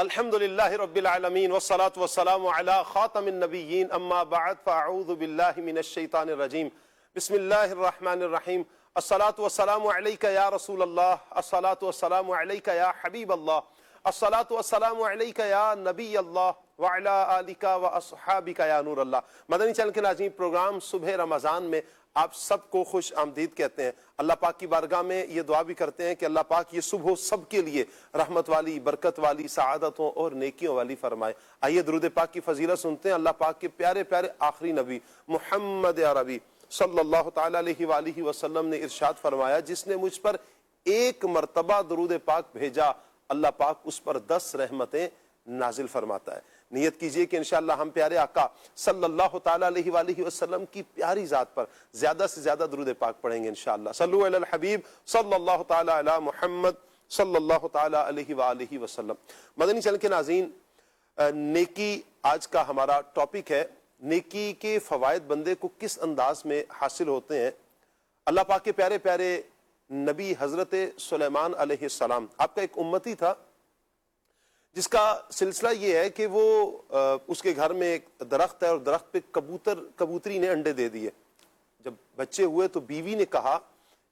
الحمد للہ رب العالمین والصلاة والسلام علی خاتم النبیین اما بعد فاعوذ باللہ من الشیطان الرجیم بسم اللہ الرحمن الرحیم الصلاة والسلام علیک یا رسول اللہ الصلاة والسلام علیک یا حبیب اللہ الصلاة والسلام علیک یا نبی اللہ وعلی آلک واصحابک یا نور اللہ۔ مدنی چینل کے ناظرین، پروگرام صبح رمضان میں آپ سب کو خوش آمدید کہتے ہیں۔ اللہ پاک کی بارگاہ میں یہ دعا بھی کرتے ہیں کہ اللہ پاک یہ صبح سب کے لیے رحمت والی، برکت والی، سعادتوں اور نیکیوں والی فرمائے۔ آئیے درود پاک کی فضیلت سنتے ہیں۔ اللہ پاک کے پیارے پیارے آخری نبی محمد عربی صلی اللہ تعالیٰ علیہ وآلہ وسلم نے ارشاد فرمایا، جس نے مجھ پر ایک مرتبہ درود پاک بھیجا اللہ پاک اس پر 10 رحمتیں نازل فرماتا ہے۔ نیت کیجئے کہ انشاءاللہ ہم پیارے آقا صلی اللہ تعالیٰ علیہ وآلہ وسلم کی پیاری ذات پر زیادہ سے زیادہ درود پاک پڑھیں گے انشاءاللہ۔ صلو علی الحبیب صلی اللہ تعالیٰ علی محمد صلی اللہ تعالیٰ علیہ وآلہ وسلم۔ مدنی چینل کے ناظرین، نیکی آج کا ہمارا ٹاپک ہے۔ نیکی کے فوائد بندے کو کس انداز میں حاصل ہوتے ہیں؟ اللہ پاک کے پیارے پیارے نبی حضرت سلیمان علیہ السلام، آپ کا ایک امتی تھا جس کا سلسلہ یہ ہے کہ وہ اس کے گھر میں ایک درخت ہے اور درخت پہ کبوتری نے انڈے دے دیے۔ جب بچے ہوئے تو بیوی نے کہا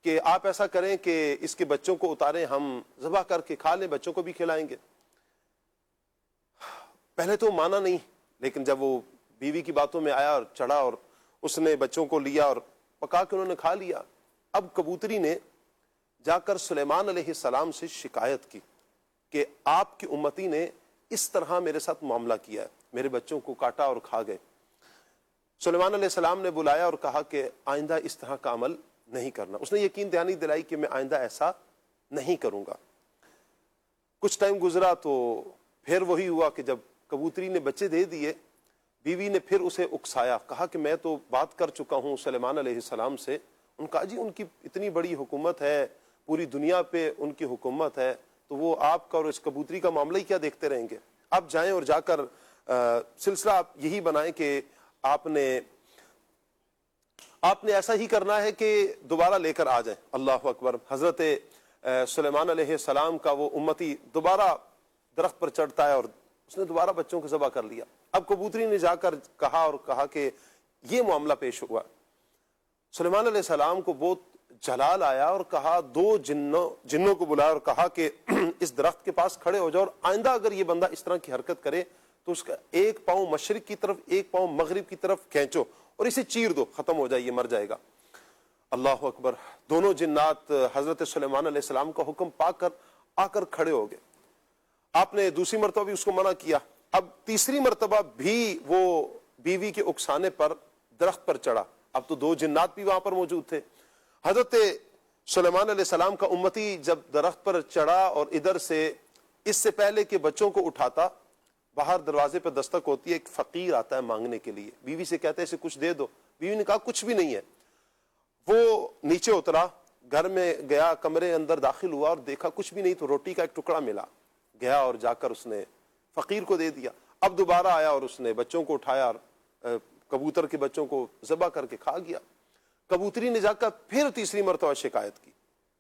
کہ آپ ایسا کریں کہ اس کے بچوں کو اتاریں، ہم ذبح کر کے کھا لیں، بچوں کو بھی کھلائیں گے۔ پہلے تو مانا نہیں، لیکن جب وہ بیوی کی باتوں میں آیا اور چڑھا اور اس نے بچوں کو لیا اور پکا کے انہوں نے کھا لیا۔ اب کبوتری نے جا کر سلیمان علیہ السلام سے شکایت کی کہ آپ کی امتی نے اس طرح میرے ساتھ معاملہ کیا ہے، میرے بچوں کو کاٹا اور کھا گئے۔ سلیمان علیہ السلام نے بلایا اور کہا کہ آئندہ اس طرح کا عمل نہیں کرنا۔ اس نے یقین دہانی دلائی کہ میں آئندہ ایسا نہیں کروں گا۔ کچھ ٹائم گزرا تو پھر وہی ہوا کہ جب کبوتری نے بچے دے دیے، بیوی نے پھر اسے اکسایا، کہا کہ میں تو بات کر چکا ہوں سلیمان علیہ السلام سے۔ ان کا جی ان کی اتنی بڑی حکومت ہے، پوری دنیا پہ ان کی حکومت ہے، تو وہ آپ کا اور اس کبوتری کا معاملہ ہی کیا دیکھتے رہیں گے؟ آپ جائیں اور جا کر سلسلہ آپ یہی بنائیں کہ آپ نے ایسا ہی کرنا ہے کہ دوبارہ لے کر آ جائیں۔ اللہ اکبر۔ حضرت سلیمان علیہ السلام کا وہ امتی دوبارہ درخت پر چڑھتا ہے اور اس نے دوبارہ بچوں کو ذبح کر لیا۔ اب کبوتری نے جا کر کہا کہ یہ معاملہ پیش ہوا۔ سلیمان علیہ السلام کو بہت جلال آیا اور کہا، 2 جنوں کو بلایا اور کہا کہ اس درخت کے پاس کھڑے ہو جاؤ اور آئندہ اگر یہ بندہ اس طرح کی حرکت کرے تو اس کا ایک پاؤں مشرق کی طرف ایک پاؤں مغرب کی طرف کھینچو اور اسے چیر دو، ختم ہو جائے، یہ مر جائے گا۔ اللہ اکبر۔ دونوں جنات حضرت سلیمان علیہ السلام کا حکم پا کر آ کر کھڑے ہو گئے۔ آپ نے دوسری مرتبہ بھی اس کو منع کیا۔ اب تیسری مرتبہ بھی وہ بیوی کے اکسانے پر درخت پر چڑھا۔ اب تو 2 جنات بھی وہاں پر موجود تھے۔ حضرت سلیمان علیہ السلام کا امتی جب درخت پر چڑھا اور ادھر سے اس سے پہلے کہ بچوں کو اٹھاتا، باہر دروازے پہ دستک ہوتی ہے، ایک فقیر آتا ہے مانگنے کے لیے۔ بیوی سے کہتے ہیں اسے کچھ دے دو۔ بیوی نے کہا کچھ بھی نہیں ہے۔ وہ نیچے اترا، گھر میں گیا، کمرے اندر داخل ہوا اور دیکھا کچھ بھی نہیں، تو روٹی کا ایک ٹکڑا ملا، گیا اور جا کر اس نے فقیر کو دے دیا۔ اب دوبارہ آیا اور اس نے بچوں کو اٹھایا اور کبوتر کے بچوں کو ذبح کر کے کھا گیا۔ کبوتری نے جا کر پھر تیسری مرتبہ شکایت کی۔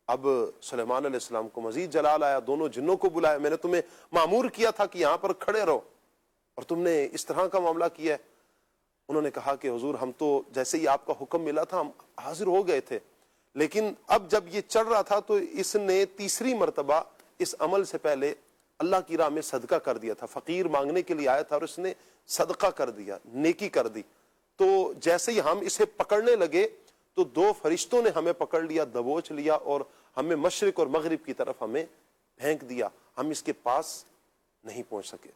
اب سلیمان علیہ السلام کو مزید جلال آیا، دونوں جنوں کو بلایا، میں نے تمہیں مامور کیا تھا کہ یہاں پر کھڑے رہو اور تم نے اس طرح کا معاملہ کیا ہے۔ انہوں نے کہا کہ حضور ہم تو جیسے ہی آپ کا حکم ملا تھا ہم حاضر ہو گئے تھے، لیکن اب جب یہ چڑھ رہا تھا تو اس نے تیسری مرتبہ اس عمل سے پہلے اللہ کی راہ میں صدقہ کر دیا تھا۔ فقیر مانگنے کے لیے آیا تھا اور اس نے صدقہ کر دیا، نیکی کر دی۔ تو جیسے ہی ہم اسے پکڑنے لگے تو 2 فرشتوں نے ہمیں پکڑ لیا، دبوچ لیا اور ہمیں مشرق اور مغرب کی طرف ہمیں پھینک دیا، ہم اس کے پاس نہیں پہنچ سکے۔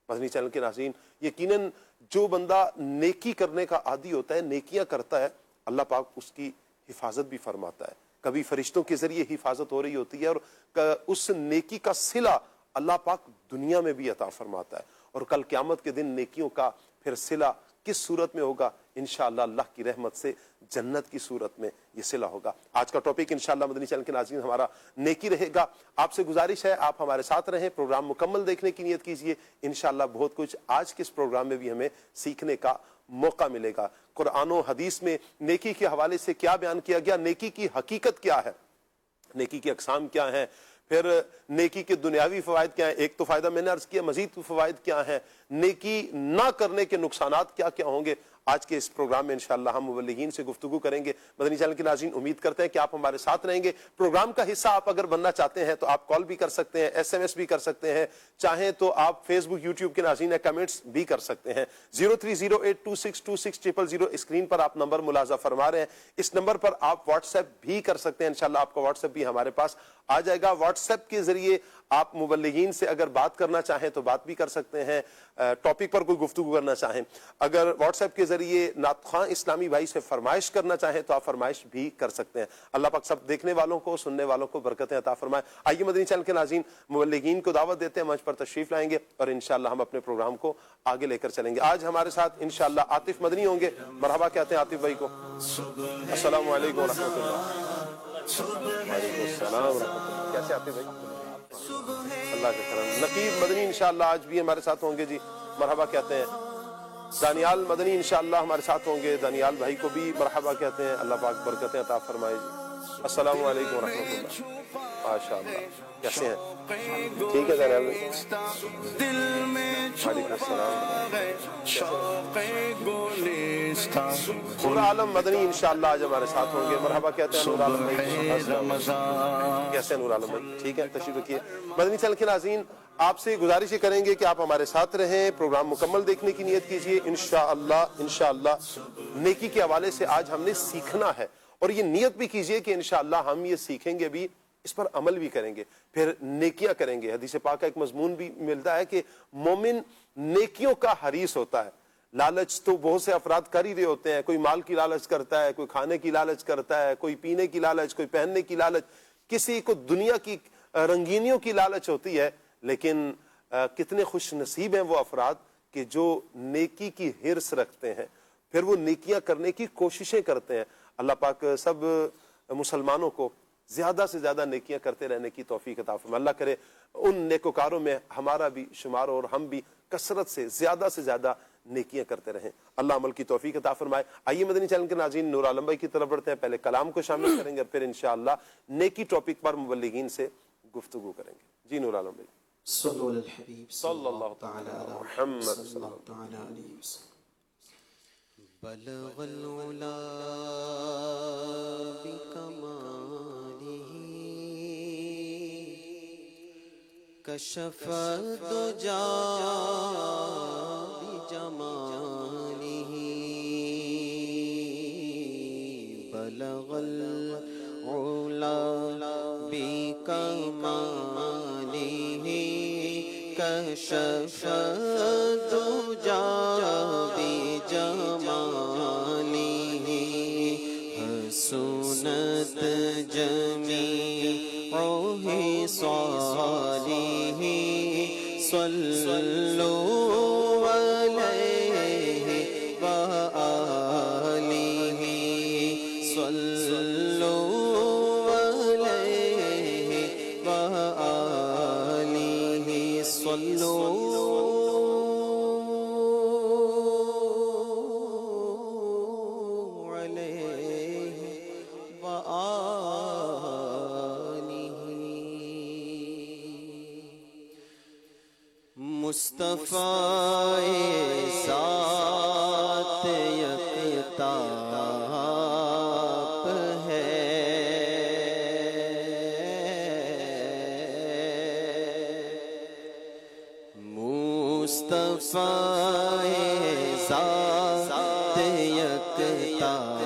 مدنی چینل کے ناظرین، یقیناً جو بندہ نیکی کرنے کا عادی ہوتا ہے، نیکیاں کرتا ہے، اللہ پاک اس کی حفاظت بھی فرماتا ہے۔ کبھی فرشتوں کے ذریعے حفاظت ہو رہی ہوتی ہے اور اس نیکی کا صلہ اللہ پاک دنیا میں بھی عطا فرماتا ہے، اور کل قیامت کے دن نیکیوں کا پھر صلہ کس صورت میں ہوگا؟ انشاءاللہ اللہ کی رحمت سے جنت کی صورت میں یہ صلہ ہوگا۔ آج کا ٹاپک انشاءاللہ مدنی چینل کے ناظرین ہمارا نیکی رہے گا۔ آپ سے گزارش ہے آپ ہمارے ساتھ رہیں، پروگرام مکمل دیکھنے کی نیت کیجئے۔ انشاءاللہ بہت کچھ آج کے اس پروگرام میں بھی ہمیں سیکھنے کا موقع ملے گا۔ قرآن و حدیث میں نیکی کے حوالے سے کیا بیان کیا گیا، نیکی کی حقیقت کیا ہے، نیکی کی اقسام کیا ہیں، پھر نیکی کے دنیاوی فوائد کیا ہیں، ایک تو فائدہ میں نے عرض کیا، مزید فوائد کیا ہیں، نیکی نہ کرنے کے نقصانات کیا کیا ہوں گے۔ آج کے اس پروگرام میں انشاءاللہ ہم مبلغین سے گفتگو کریں گے۔ مدنی چینل کے ناظرین امید کرتے ہیں کہ آپ ہمارے ساتھ رہیں گے۔ پروگرام کا حصہ آپ اگر بننا چاہتے ہیں تو آپ کال بھی کر سکتے ہیں، ایس ایم ایس بھی کر سکتے ہیں، چاہیں تو آپ فیس بک یوٹیوب کے ناظرین کمنٹس بھی کر سکتے ہیں۔ 0308262600 اسکرین پر آپ نمبر ملاحظہ فرما رہے ہیں، اس نمبر پر آپ واٹس ایپ بھی کر سکتے ہیں، انشاءاللہ آپ کا واٹس ایپ بھی ہمارے پاس آ جائے گا۔ واٹس ایپ کے ذریعے آپ مبلغین سے اگر بات کرنا چاہیں تو بات بھی کر سکتے ہیں، ٹاپک پر کوئی گفتگو کرنا چاہیں، اگر واٹس ایپ کے ذریعے نعت خواں اسلامی بھائی سے فرمائش کرنا چاہیں تو آپ فرمائش بھی کر سکتے ہیں۔ اللہ پاک سب دیکھنے والوں کو، سننے والوں کو برکتیں عطا فرمائے۔ آئیے مدنی چینل کے ناظرین مبلغین کو دعوت دیتے ہیں، منچ پر تشریف لائیں گے اور انشاءاللہ ہم اپنے پروگرام کو آگے لے کر چلیں گے۔ آج ہمارے ساتھ انشاءاللہ عاطف مدنی ہوں گے، مرحبا کہتے ہیں عاطف بھائی کو۔ السلام علیکم ورحمۃ اللہ۔ وعلیکم السلام ورحمۃ اللہ۔ کیسے عاطف بھائی؟ اللہ کا کرم۔ نقیب مدنی انشاءاللہ آج بھی ہمارے ساتھ ہوں گے جی، مرحبا کہتے ہیں۔ دانیال مدنی انشاءاللہ ہمارے ساتھ ہوں گے، دانیال بھائی کو بھی مرحبا کہتے ہیں، اللہ پاک برکتیں عطا فرمائے جی۔ السلام علیکم ورحمۃ اللہ۔ ماشاء اللہ، کیسے ہیں؟ ٹھیک ہے دانیال بھائی؟ وعلیکم السلام۔ نور عالم مدنی انشاءاللہ آج ہمارے ساتھ ہوں گے، مرحبا کہتے ہیں نور عالم بھائی۔ کیسے ہیں نور عالم بھائی؟ ٹھیک ہے، تشریف رکھیے۔ مدنی چینل کے ناظرین آپ سے گزارش کریں گے کہ آپ ہمارے ساتھ رہیں، پروگرام مکمل دیکھنے کی نیت کیجیے۔ انشاءاللہ نیکی کے حوالے سے آج ہم نے سیکھنا ہے، اور یہ نیت بھی کیجیے کہ انشاءاللہ ہم یہ سیکھیں گے بھی، اس پر عمل بھی کریں گے، پھر نیکیاں کریں گے۔ حدیث پاک کا ایک مضمون بھی ملتا ہے کہ مومن نیکیوں کا حریص ہوتا ہے۔ لالچ تو بہت سے افراد کر ہی رہے ہوتے ہیں، کوئی مال کی لالچ کرتا ہے، کوئی کھانے کی لالچ کرتا ہے، کوئی پینے کی لالچ، کوئی پہننے کی لالچ، کسی کو دنیا کی رنگینیوں کی لالچ ہوتی ہے، لیکن کتنے خوش نصیب ہیں وہ افراد کہ جو نیکی کی حرص رکھتے ہیں، پھر وہ نیکیاں کرنے کی کوششیں کرتے ہیں۔ اللہ پاک سب مسلمانوں کو زیادہ سے زیادہ نیکیاں کرتے رہنے کی توفیق عطا فرمائے۔ اللہ کرے ان نیکوکاروں میں ہمارا بھی شمار ہو اور ہم بھی کثرت سے زیادہ نیکیاں کرتے رہیں، اللہ عمل کی توفیق عطا فرمائے۔ آئیے مدنی چینل کے ناظرین نور عالم بھائی کی طرف بڑھتے ہیں، پہلے کلام کو شامل کریں گے، پھر انشاءاللہ نیکی ٹاپک پر مبلغین سے گفتگو کریں گے۔ جی نور عالم بھائی۔ صلو علی الحبیب صلی اللہ تعالی علی محمد صلی اللہ تعالی علیہ وسلم۔ بلغ العلا بکمالہ کشف الدجا بجمالہ بلغ العلا بکمالہ کشف الدجا بجمالہ حسنت جمیع خصالہ صلو علیہ وآلہ صلو علیہ وآلہ صلو علیہ وآلہ۔ مصطفیٰ ذات یکتاب ہے، مصطفیٰ ذات یکتاب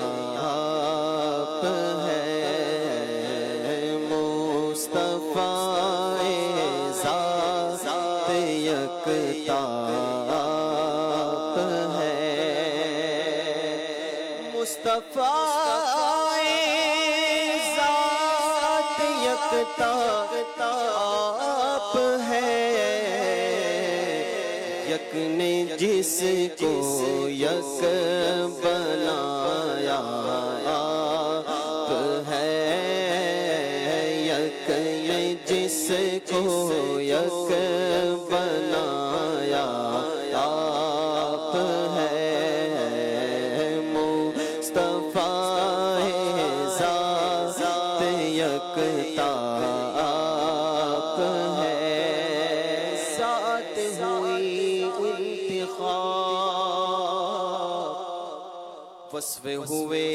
ہے، مصطفیٰ ذات یکتاب ہے، مصطفیٰ ذات یکتاب ہے، یک نے جس کو یک بنایا آپ ہے، یک نے جس کو یک بنایا آپ ہے، مصطفیٰ ذات یکتاب وصف ہوئے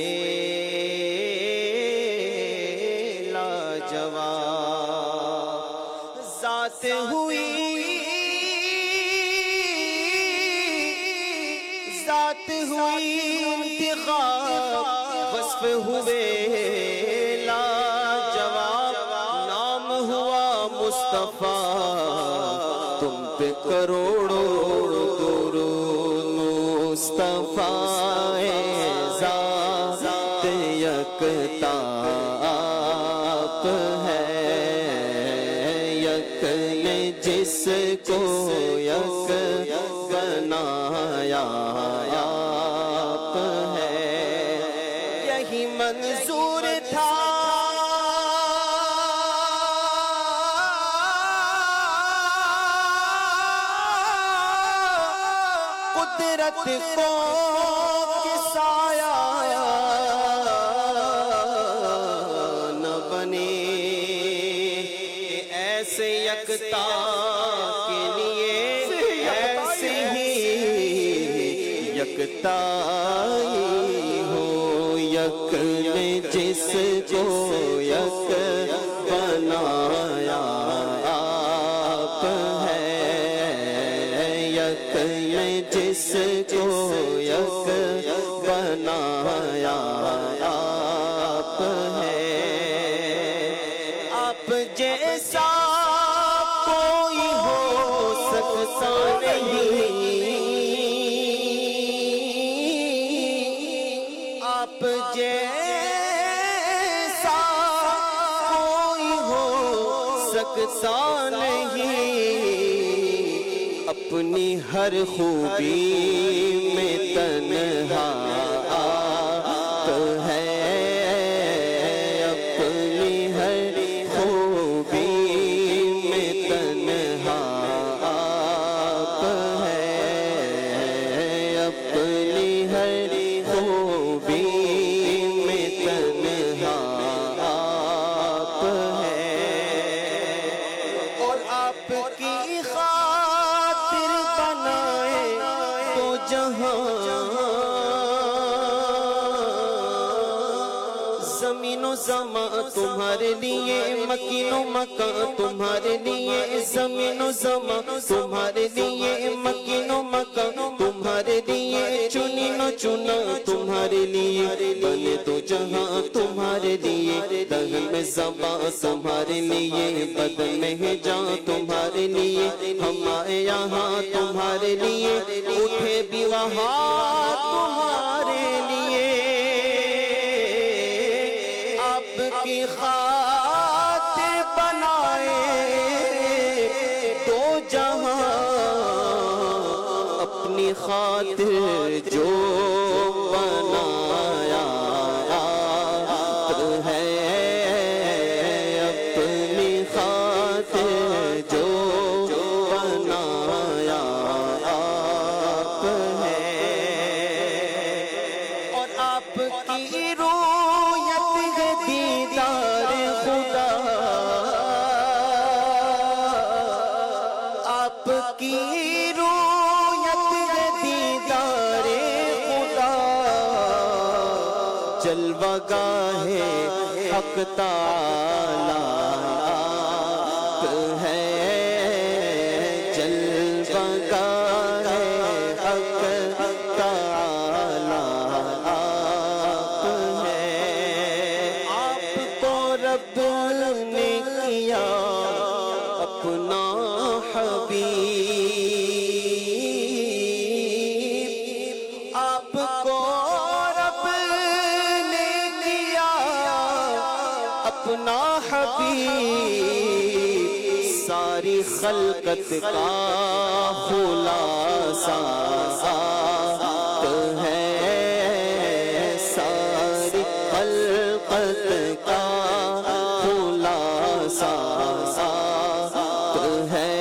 لاجواب، ذات ہوئی انتخاب، وصف ہوئے لاجواب، نام ہوا مصطفیٰ، تم پہ کروڑوں درود مصطفیٰ ذات یکتا آپ ہے، یک نے جس کو یک بنایا آپ ہے، یہی منظور تھا قدرت کو کہ سایہ نہ بنے، ایسے یکتا کے لیے ایسے ہی یکتائی ہو، یک نے جس کو یک بنایا آپ ہے، یک نے جس کو یک بنایا آپ ہے، آپ جیسا کوئی ہو سکتا نہیں، آپ جیسا کوئی ہو سکتا نہیں، اپنی ہر خوبی میں تنہا آپ ہے، اپنی ہر خوبی میں تنہا آپ ہے، اپنی ہر خوبی میں تنہا آپ ہے، اور آپ کی خاطر بنائے تو جہاں، زمین و زمان تمہارے لیے، مکین و مکان تمہارے لیے، زمین و زمان تمہارے لیے، مکین و مکان تمہارے لیے، چنی نو چنا تمہارے لیے، بنے تو جہاں تمہارے لیے، دہن میں زبان تمہارے لیے، بدن میں ہے جان تمہارے لیے، ہم آئے یہاں تمہارے لیے، اٹھے بھی وہاں تمہارے لیے، آپ کی خاطر بنائے تو جہاں، اپنی خاطر جو بنایا آپ ہے، اپنی خاطر جو بنایا آپ ہے، اور آپ کی رویت ہے دیدار خدا، آپ کی رویت ہے دیدار خدا، جلوہ گاہ حق تعالی آپ ہے، جلوہ گاہ حق تعالی آپ ہے، آپ کو رب نے کیا اپنا حبیب، آپ کو رب نے کیا اپنا حبیب، ساری خلقت کا خلاصہ آپ ہے، ساری خلقت کا خلاصہ آپ ہے،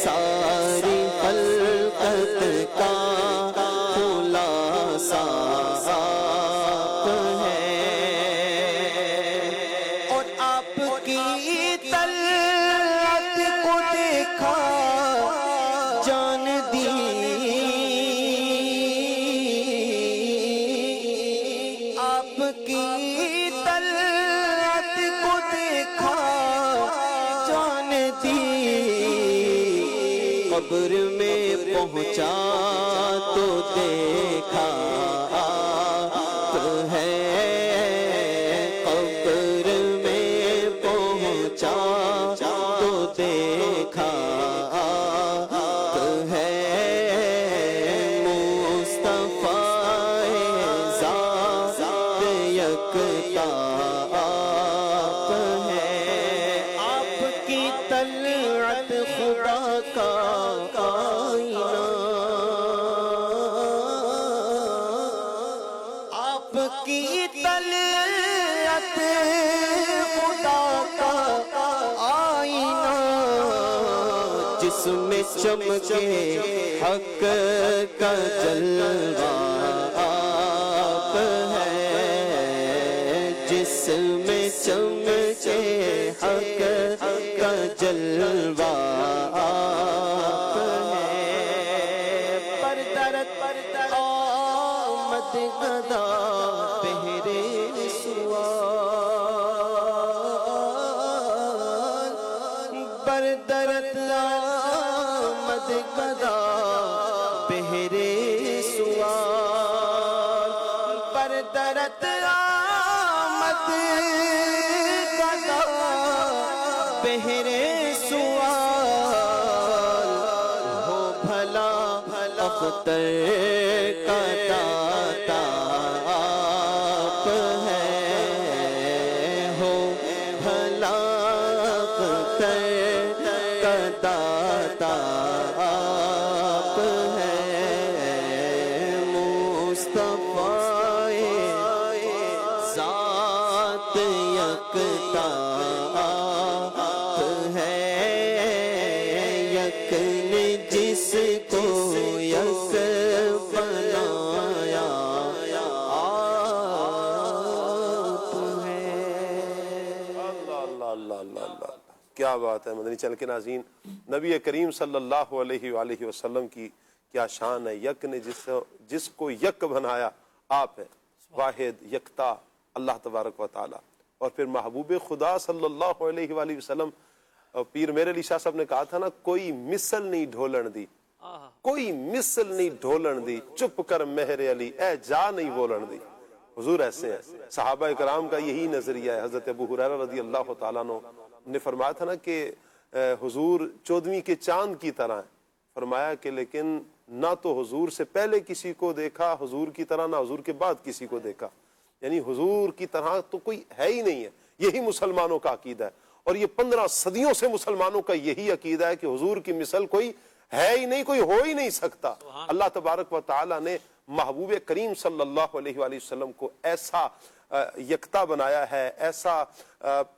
ساری خلقت کا خلاصہ آپ ہے، اور آپ کی طلعت کو دیکھا جان دی، قبر میں پہنچا تو دیکھا آپ ہے، قبر میں پہنچا تو دیکھا آپ ہے، مصطفیٰ ذات یکتا آپ ہے، آپ کی طلعت خدا کا آئینہ، آپ کی طلعت خدا کا آئینہ، جس میں چمکے حق کا جلوہ آپ ہے، جس میں چمکے حق کا جلوہ آپ ہے، پر درد آمد گدا پہرے سوال، پر درد آمد گدا پہرے سوال، پر درد آمد گدا پہرے سوال، ہو بھلا اختر کا داتا آپ ہے، ہو بھلا اختر کا داتا آپ ہے، مصطفیٰ ذات یکتا آپ ہے، یک نے جس کو یک بنایا آپ ہے۔ اللہ اللہ اللہ اللہ اللہ، کیا بات ہے مدنی چینل کے ناظرین، نبی کریم صلی اللہ علیہ وآلہ وسلم کی کیا شان ہے، یک نے جس کو یک بنایا آپ ہے، واحد یکتا اللہ تبارک و تعالی، اور پھر محبوب خدا صلی اللہ علیہ وآلہ وسلم، پیر میرے علی شاہ صاحب نے کہا تھا نا، کوئی مثل نہیں ڈھولن دی، کوئی مثل نہیں ڈھولن دی، چپ کر مہر علی اے جا نہیں بولن دی۔ حضور ایسے ہیں، صحابہ کرام کا یہی نظریہ ہے۔ حضرت ابو ہریرہ رضی اللہ تعالیٰ عنہ نے فرمایا تھا نا کہ حضور 14ویں کے چاند کی طرح ہیں، فرمایا کہ لیکن نہ تو حضور سے پہلے کسی کو دیکھا حضور کی طرح، نہ حضور کے بعد کسی کو دیکھا، یعنی حضور کی طرح تو کوئی ہے ہی نہیں ہے۔ یہی مسلمانوں کا عقیدہ ہے، اور یہ 15 صدیوں سے مسلمانوں کا یہی عقیدہ ہے کہ حضور کی مثل کوئی ہے ہی نہیں، کوئی ہو ہی نہیں سکتا۔ اللہ تبارک و تعالی نے محبوب کریم صلی اللہ علیہ وآلہ وسلم کو ایسا یکتا بنایا ہے، ایسا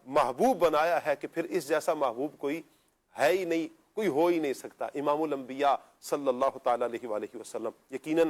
محبوب بنایا ہے کہ پھر اس جیسا محبوب کوئی ہے ہی نہیں، کوئی ہو ہی نہیں سکتا۔ امام الانبیاء صلی اللہ تعالی علیہ وآلہ وسلم، یقیناً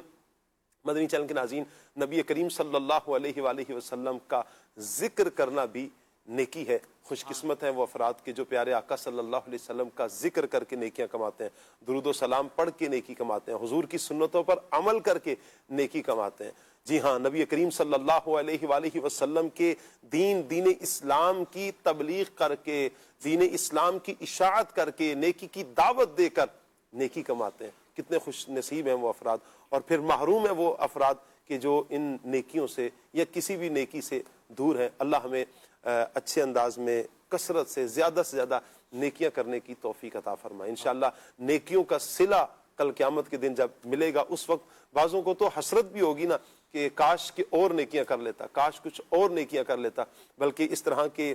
مدنی چینل کے ناظرین، نبی کریم صلی اللہ علیہ وآلہ وسلم کا ذکر کرنا بھی نیکی ہے۔ خوش قسمت ہیں وہ افراد کے جو پیارے آقا صلی اللہ علیہ وسلم کا ذکر کر کے نیکیاں کماتے ہیں، درود و سلام پڑھ کے نیکی کماتے ہیں، حضور کی سنتوں پر عمل کر کے نیکی کماتے ہیں۔ جی ہاں، نبی کریم صلی اللہ علیہ وآلہ وسلم کے دین اسلام کی تبلیغ کر کے، دین اسلام کی اشاعت کر کے، نیکی کی دعوت دے کر نیکی کماتے ہیں۔ کتنے خوش نصیب ہیں وہ افراد، اور پھر محروم ہیں وہ افراد کہ جو ان نیکیوں سے یا کسی بھی نیکی سے دور ہیں۔ اللہ ہمیں اچھے انداز میں کثرت سے زیادہ نیکیاں کرنے کی توفیق عطا فرمائے۔ انشاءاللہ نیکیوں کا صلہ کل قیامت کے دن جب ملے گا، اس وقت بعضوں کو تو حسرت بھی ہوگی نا کہ کاش کہ اور نیکیاں کر لیتا، کاش کچھ اور نیکیاں کر لیتا۔ بلکہ اس طرح کے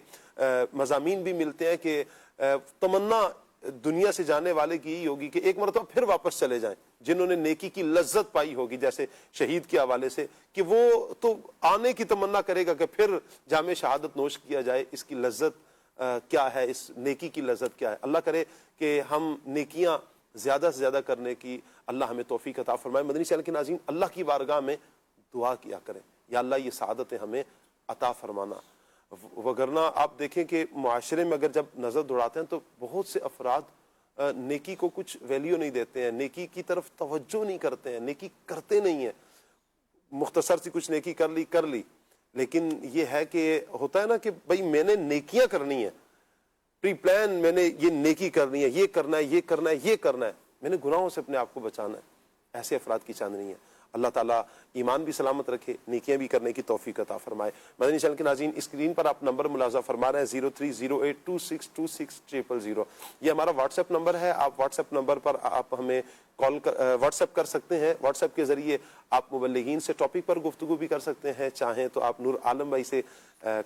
مضامین بھی ملتے ہیں کہ تمنا دنیا سے جانے والے کی یہی ہوگی کہ ایک مرتبہ پھر واپس چلے جائیں، جنہوں نے نیکی کی لذت پائی ہوگی، جیسے شہید کے حوالے سے کہ وہ تو آنے کی تمنا کرے گا کہ پھر جام شہادت نوش کیا جائے۔ اس کی لذت کیا ہے، اس نیکی کی لذت کیا ہے؟ اللہ کرے کہ ہم نیکیاں زیادہ سے زیادہ کرنے کی اللہ ہمیں توفیق عطا فرمائے۔ مدنی چینل کے ناظرین، اللہ کی بارگاہ میں دعا کیا کریں، یا اللہ یہ سعادتیں ہمیں عطا فرمانا۔ وگرنہ آپ دیکھیں کہ معاشرے میں اگر جب نظر دوڑاتے ہیں تو بہت سے افراد نیکی کو کچھ ویلیو نہیں دیتے ہیں، نیکی کی طرف توجہ نہیں کرتے ہیں، نیکی کرتے نہیں ہیں۔ مختصر سی کچھ نیکی کر لی، لیکن یہ ہے کہ ہوتا ہے نا کہ بھئی میں نے نیکیاں کرنی ہے، پری پلان میں نے یہ نیکی کرنی ہے، یہ کرنا ہے، یہ کرنا ہے، یہ کرنا ہے۔ میں نے گناہوں سے اپنے آپ کو بچانا ہے، ایسے افراد کی چاندنی ہے۔ اللہ تعالیٰ ایمان بھی سلامت رکھے، نیکیاں بھی کرنے کی توفیق عطا فرمائے۔ مدنی چینل کے ناظرین، اسکرین پر آپ نمبر ملاحظہ فرما رہے ہیں 0308262600، یہ ہمارا واٹس ایپ نمبر ہے۔ آپ واٹس ایپ نمبر پر آپ ہمیں واٹس ایپ کر سکتے ہیں، واٹس ایپ کے ذریعے آپ مبلغین سے ٹاپک پر گفتگو بھی کر سکتے ہیں، چاہیں تو آپ نور عالم بھائی سے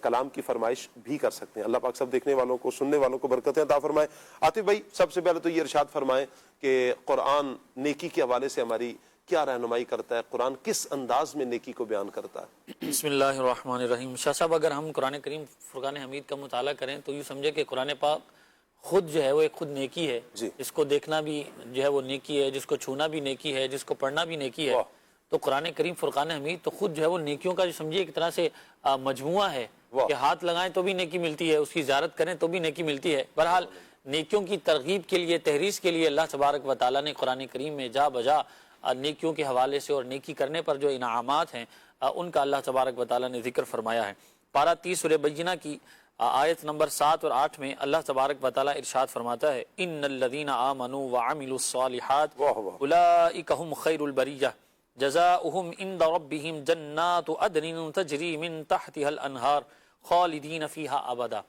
کلام کی فرمائش بھی کر سکتے ہیں۔ اللہ پاک سب دیکھنے والوں کو، سننے والوں کو برکتیں عطا فرمائے۔ عاطف بھائی، سب سے پہلے تو یہ ارشاد فرمائیں کہ قرآن نیکی کے حوالے سے ہماری کیا رہنمائی کرتا ہے، قرآن کس انداز میں نیکی کو بیان کرتا ہے؟ بسم اللہ الرحمن الرحیم۔ شاہ صاحب، اگر ہم قرآن کریم فرقان حمید کا مطالعہ کریں تو یوں سمجھے کہ قرآن پاک خود جو ہے وہ ایک خود نیکی ہے، جس کو دیکھنا بھی جو ہے وہ نیکی ہے، جس کو چھونا بھی نیکی ہے، جس کو پڑھنا بھی نیکی ہے۔ تو قرآن کریم فرقان حمید تو خود جو ہے وہ نیکیوں کا جو سمجھیے ایک طرح سے مجموعہ ہے کہ ہاتھ لگائیں تو بھی نیکی ملتی ہے، اس کی زیارت کریں تو بھی نیکی ملتی ہے۔ بہرحال نیکیوں کی ترغیب کے لیے، تحریض کے لیے اللہ تبارک و تعالیٰ نے قرآن کریم میں جا بجا نیکیوں کے حوالے سے اور نیکی کرنے پر جو انعامات ہیں ان کا اللہ تبارک و تعالیٰ نے ذکر فرمایا ہے۔ پارہ 30 سورہ بینہ کی آیت نمبر 7 اور 8 میں اللہ تبارک و تعالیٰ ارشاد فرماتا ہے، ان الذین آمنوا وعملوا الصالحات اولئک هم خیر البریہ جزاؤہم عند ربہم جنات عدن تجری من تحتها الانہار خالدین فیہا ابدا۔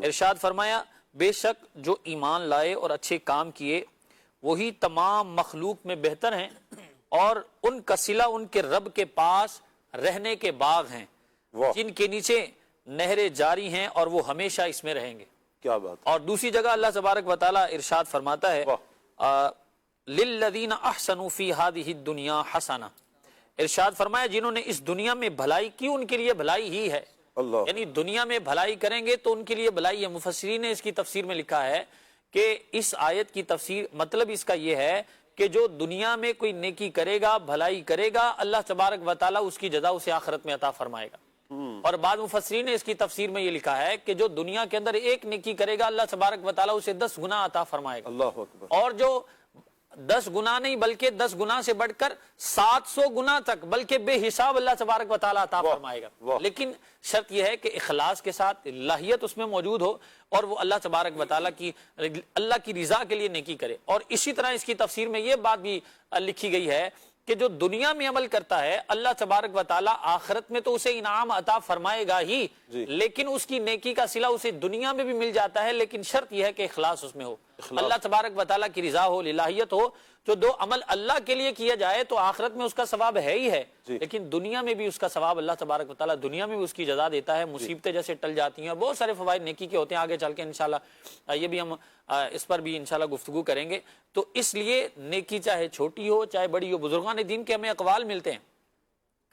ارشاد فرمایا، بے شک جو ایمان لائے اور اچھے کام کیے وہی تمام مخلوق میں بہتر ہیں، اور ان کا صلہ ان کے رب کے پاس رہنے کے باغ ہیں جن کے نیچے نہریں جاری ہیں اور وہ ہمیشہ اس میں رہیں گے۔ کیا بات۔ اور دوسری جگہ اللہ تبارک و تعالیٰ ارشاد فرماتا ہے، للذین احسنوا فی ہذہ الدنیا حسنہ۔ ارشاد فرمایا جنہوں نے اس دنیا میں بھلائی کی ان کے لیے بھلائی ہی ہے، یعنی دنیا میں بھلائی کریں گے تو ان کے لیے بھلائی ہے۔ مفسرین نے اس کی تفسیر میں لکھا ہے کہ اس آیت کی تفسیر مطلب اس کا یہ ہے کہ جو دنیا میں کوئی نیکی کرے گا، بھلائی کرے گا، اللہ تبارک و تعالیٰ اس کی جزا اسے آخرت میں عطا فرمائے گا۔ اور بعض مفسرین نے اس کی تفسیر میں یہ لکھا ہے کہ جو دنیا کے اندر ایک نیکی کرے گا، اللہ تبارک و تعالیٰ اسے 10 گنا عطا فرمائے گا۔ اللہ اکبر۔ اور جو 10 گنا نہیں بلکہ 10 گنا سے بڑھ کر 700 گنا تک بلکہ بے حساب اللہ تبارک و تعالیٰ عطا فرمائے گا۔ لیکن شرط یہ ہے کہ اخلاص کے ساتھ لاہیت اس میں موجود ہو اور وہ اللہ تبارک و تعالیٰ کی اللہ کی رضا کے لیے نیکی کرے۔ اور اسی طرح اس کی تفسیر میں یہ بات بھی لکھی گئی ہے کہ جو دنیا میں عمل کرتا ہے اللہ تبارک و تعالیٰ آخرت میں تو اسے انعام عطا فرمائے گا ہی، لیکن اس کی نیکی کا صلہ اسے دنیا میں بھی مل جاتا ہے، لیکن شرط یہ ہے کہ اخلاص اس میں ہو، اللہ تبارک و تعالیٰ کی رضا ہو، الہیت ہو۔ جو دو عمل اللہ کے لیے کیا جائے تو آخرت میں اس کا ثواب ہے ہی ہے، لیکن دنیا میں بھی اس کا ثواب اللہ تبارک و تعالیٰ دنیا میں بھی اس کی جزا دیتا ہے، مصیبتیں جیسے ٹل جاتی ہیں، بہت سارے فوائد نیکی کے ہوتے ہیں، آگے چل کے انشاءاللہ یہ بھی ہم اس پر بھی انشاءاللہ گفتگو کریں گے۔ تو اس لیے نیکی چاہے چھوٹی ہو چاہے بڑی ہو، بزرگان دین کے ہمیں اقوال ملتے ہیں،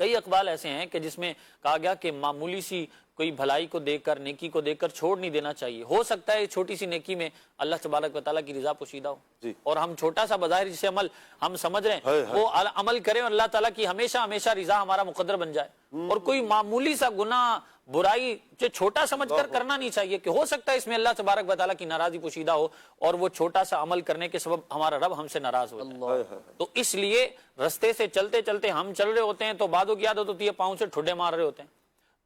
کئی اقوال ایسے ہیں کہ جس میں کہا گیا کہ معمولی سی کوئی بھلائی کو دیکھ کر، نیکی کو دیکھ کر چھوڑ نہیں دینا چاہیے، ہو سکتا ہے چھوٹی سی نیکی میں اللہ تبارک و تعالیٰ کی رضا پوشیدہ ہو، اور ہم چھوٹا سا بظاہر جسے عمل ہم سمجھ رہے ہیں وہ عمل کریں اور اللہ تعالیٰ کی ہمیشہ ہمیشہ رضا ہمارا مقدر بن جائے۔ اور کوئی معمولی سا گناہ برائی جو چھوٹا سمجھ کر کرنا نہیں چاہیے کہ ہو سکتا ہے اس میں اللہ تبارک و تعالیٰ کی ناراضی پوشیدہ ہو اور وہ چھوٹا سا عمل کرنے کے سبب ہمارا رب ہم سے ناراض ہو جائے۔ تو اس لیے رستے سے چلتے چلتے ہم چل رہے ہوتے ہیں تو بعدوں کی عادت ہوتی ہے پاؤں سے ٹھڈے مار رہے ہوتے ہیں،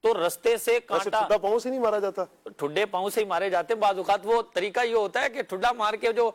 تو رستے سے کانٹا ٹھڈا پاؤں سے نہیں مارا جاتا، ٹھڈے پاؤں سے ہی مارے جاتے ہیں۔ بعض اوقات وہ طریقہ یہ ہوتا ہے کہ ٹھڈا مار کے جو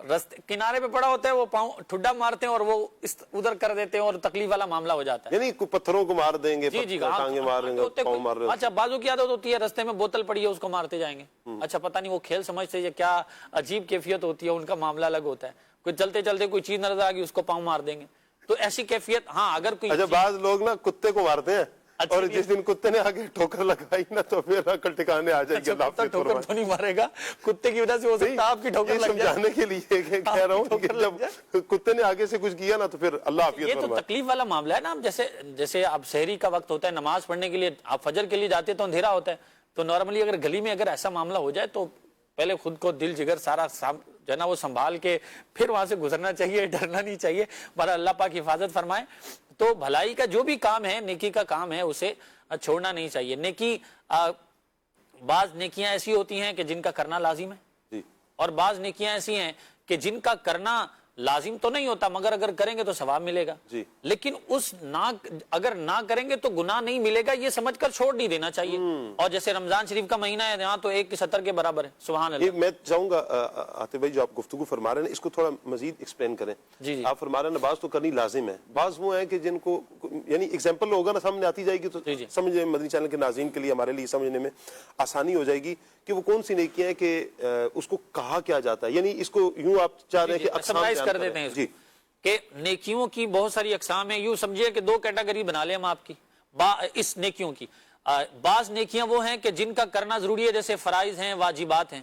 رستے کنارے پہ پڑا ہوتا ہے وہ پاؤں ٹھڈا مارتے ہیں اور وہ ادھر کر دیتے ہیں اور تکلیف والا معاملہ ہو جاتا ہے، یعنی پتھروں کو مار دیں گے، ٹانگیں مار دیں گے، پاؤں مار رہے ہیں۔ اچھا بازو کی عادت ہوتی ہے رستے میں بوتل پڑی ہے اس کو مارتے جائیں گے، اچھا پتہ نہیں وہ کھیل سمجھتے یا کیا عجیب کیفیت ہوتی ہے، ان کا معاملہ الگ ہوتا ہے۔ کوئی چلتے چلتے کوئی چیز نظر آ گئی اس کو پاؤں مار دیں گے، تو ایسی کیفیت ہاں اگر کوئی اچھا بعض لوگ نا کتے کو مارتے ہیں اور جس دن کتے نے آگے ٹھوکر لگائی نا تو پھر عقل ٹھکانے آ جائے گی۔ اللہ ٹھوکر تو نہیں مارے گا، کتے کی وجہ سے ہو سکتا ہے آپ کی ٹھوکر لگ جائے، سمجھانے کے لیے کہہ رہا ہوں کہ جب کتے نے آگے سے کچھ کیا نا تو پھر اللہ عافیت یہ تو فرمائے۔ تکلیف والا معاملہ ہے نا۔ جیسے اب سحری کا وقت ہوتا ہے، نماز پڑھنے کے لیے آپ فجر کے لیے جاتے تو اندھیرا ہوتا ہے، تو نارملی اگر گلی میں اگر ایسا معاملہ ہو جائے تو پہلے خود کو دل جگر سارا جو ہے نا وہ سنبھال کے پھر وہاں سے گزرنا چاہیے، ڈرنا نہیں چاہیے، پر اللہ پاک حفاظت فرمائے۔ تو بھلائی کا جو بھی کام ہے، نیکی کا کام ہے، اسے چھوڑنا نہیں چاہیے۔ نیکی بعض نیکیاں ایسی ہوتی ہیں کہ جن کا کرنا لازم ہے، اور بعض نیکیاں ایسی ہیں کہ جن کا کرنا لازم تو نہیں ہوتا مگر اگر کریں گے تو ثواب ملے گا جی لیکن اگر نہ کریں گے تو گناہ نہیں ملے گا یہ سمجھ کر چھوڑ نہیں دینا چاہیے اور جیسے رمضان شریف کا مہینہ ہے یہاں تو 1 کی 70 کے برابر ہے سبحان اللہ میں چاہوں گا عاطف بھائی جو آپ گفتگو فرما رہے ہیں اس کو تھوڑا مزید ایکسپلین کریں جی آپ فرما رہے ہیں نماز تو کرنی لازم ہے بعض وہ ہیں کہ جن کو یعنی ایگزامپل ہوگا نا سامنے آتی جائے گی تو سمجھنے مدنی چینل کے ناظرین کے لیے ہمارے لیے سمجھنے میں آسانی ہو جائے گی کہ وہ کون سی نیکیاں ہیں کہ اس کو کہا کیا جاتا ہے یعنی اس کو یوں آپ چاہ رہے ہیں کہ اقسام کر دیتے ہیں جی کہ نیکیوں کی بہت ساری اقسام ہیں یوں سمجھیے کہ 2 کیٹیگری بنا لیں ہم آپ کی اس نیکیوں کی بعض نیکیاں وہ ہیں کہ جن کا کرنا ضروری ہے جیسے فرائض ہیں واجبات ہیں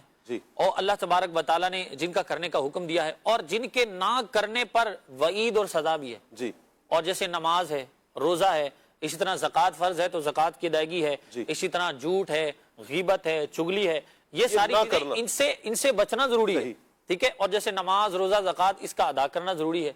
اور اللہ تبارک و تعالیٰ نے جن کا کرنے کا حکم دیا ہے اور جن کے نہ کرنے پر وعید اور سزا بھی ہے جی اور جیسے نماز ہے روزہ ہے اسی طرح زکوٰۃ فرض ہے تو زکوٰۃ کی ادائیگی ہے اسی طرح جھوٹ ہے غیبت ہے چگلی ہے یہ ساری چیزیں ان سے بچنا ضروری ہے ٹھیک ہے اور جیسے نماز روزہ زکوٰۃ اس کا ادا کرنا ضروری ہے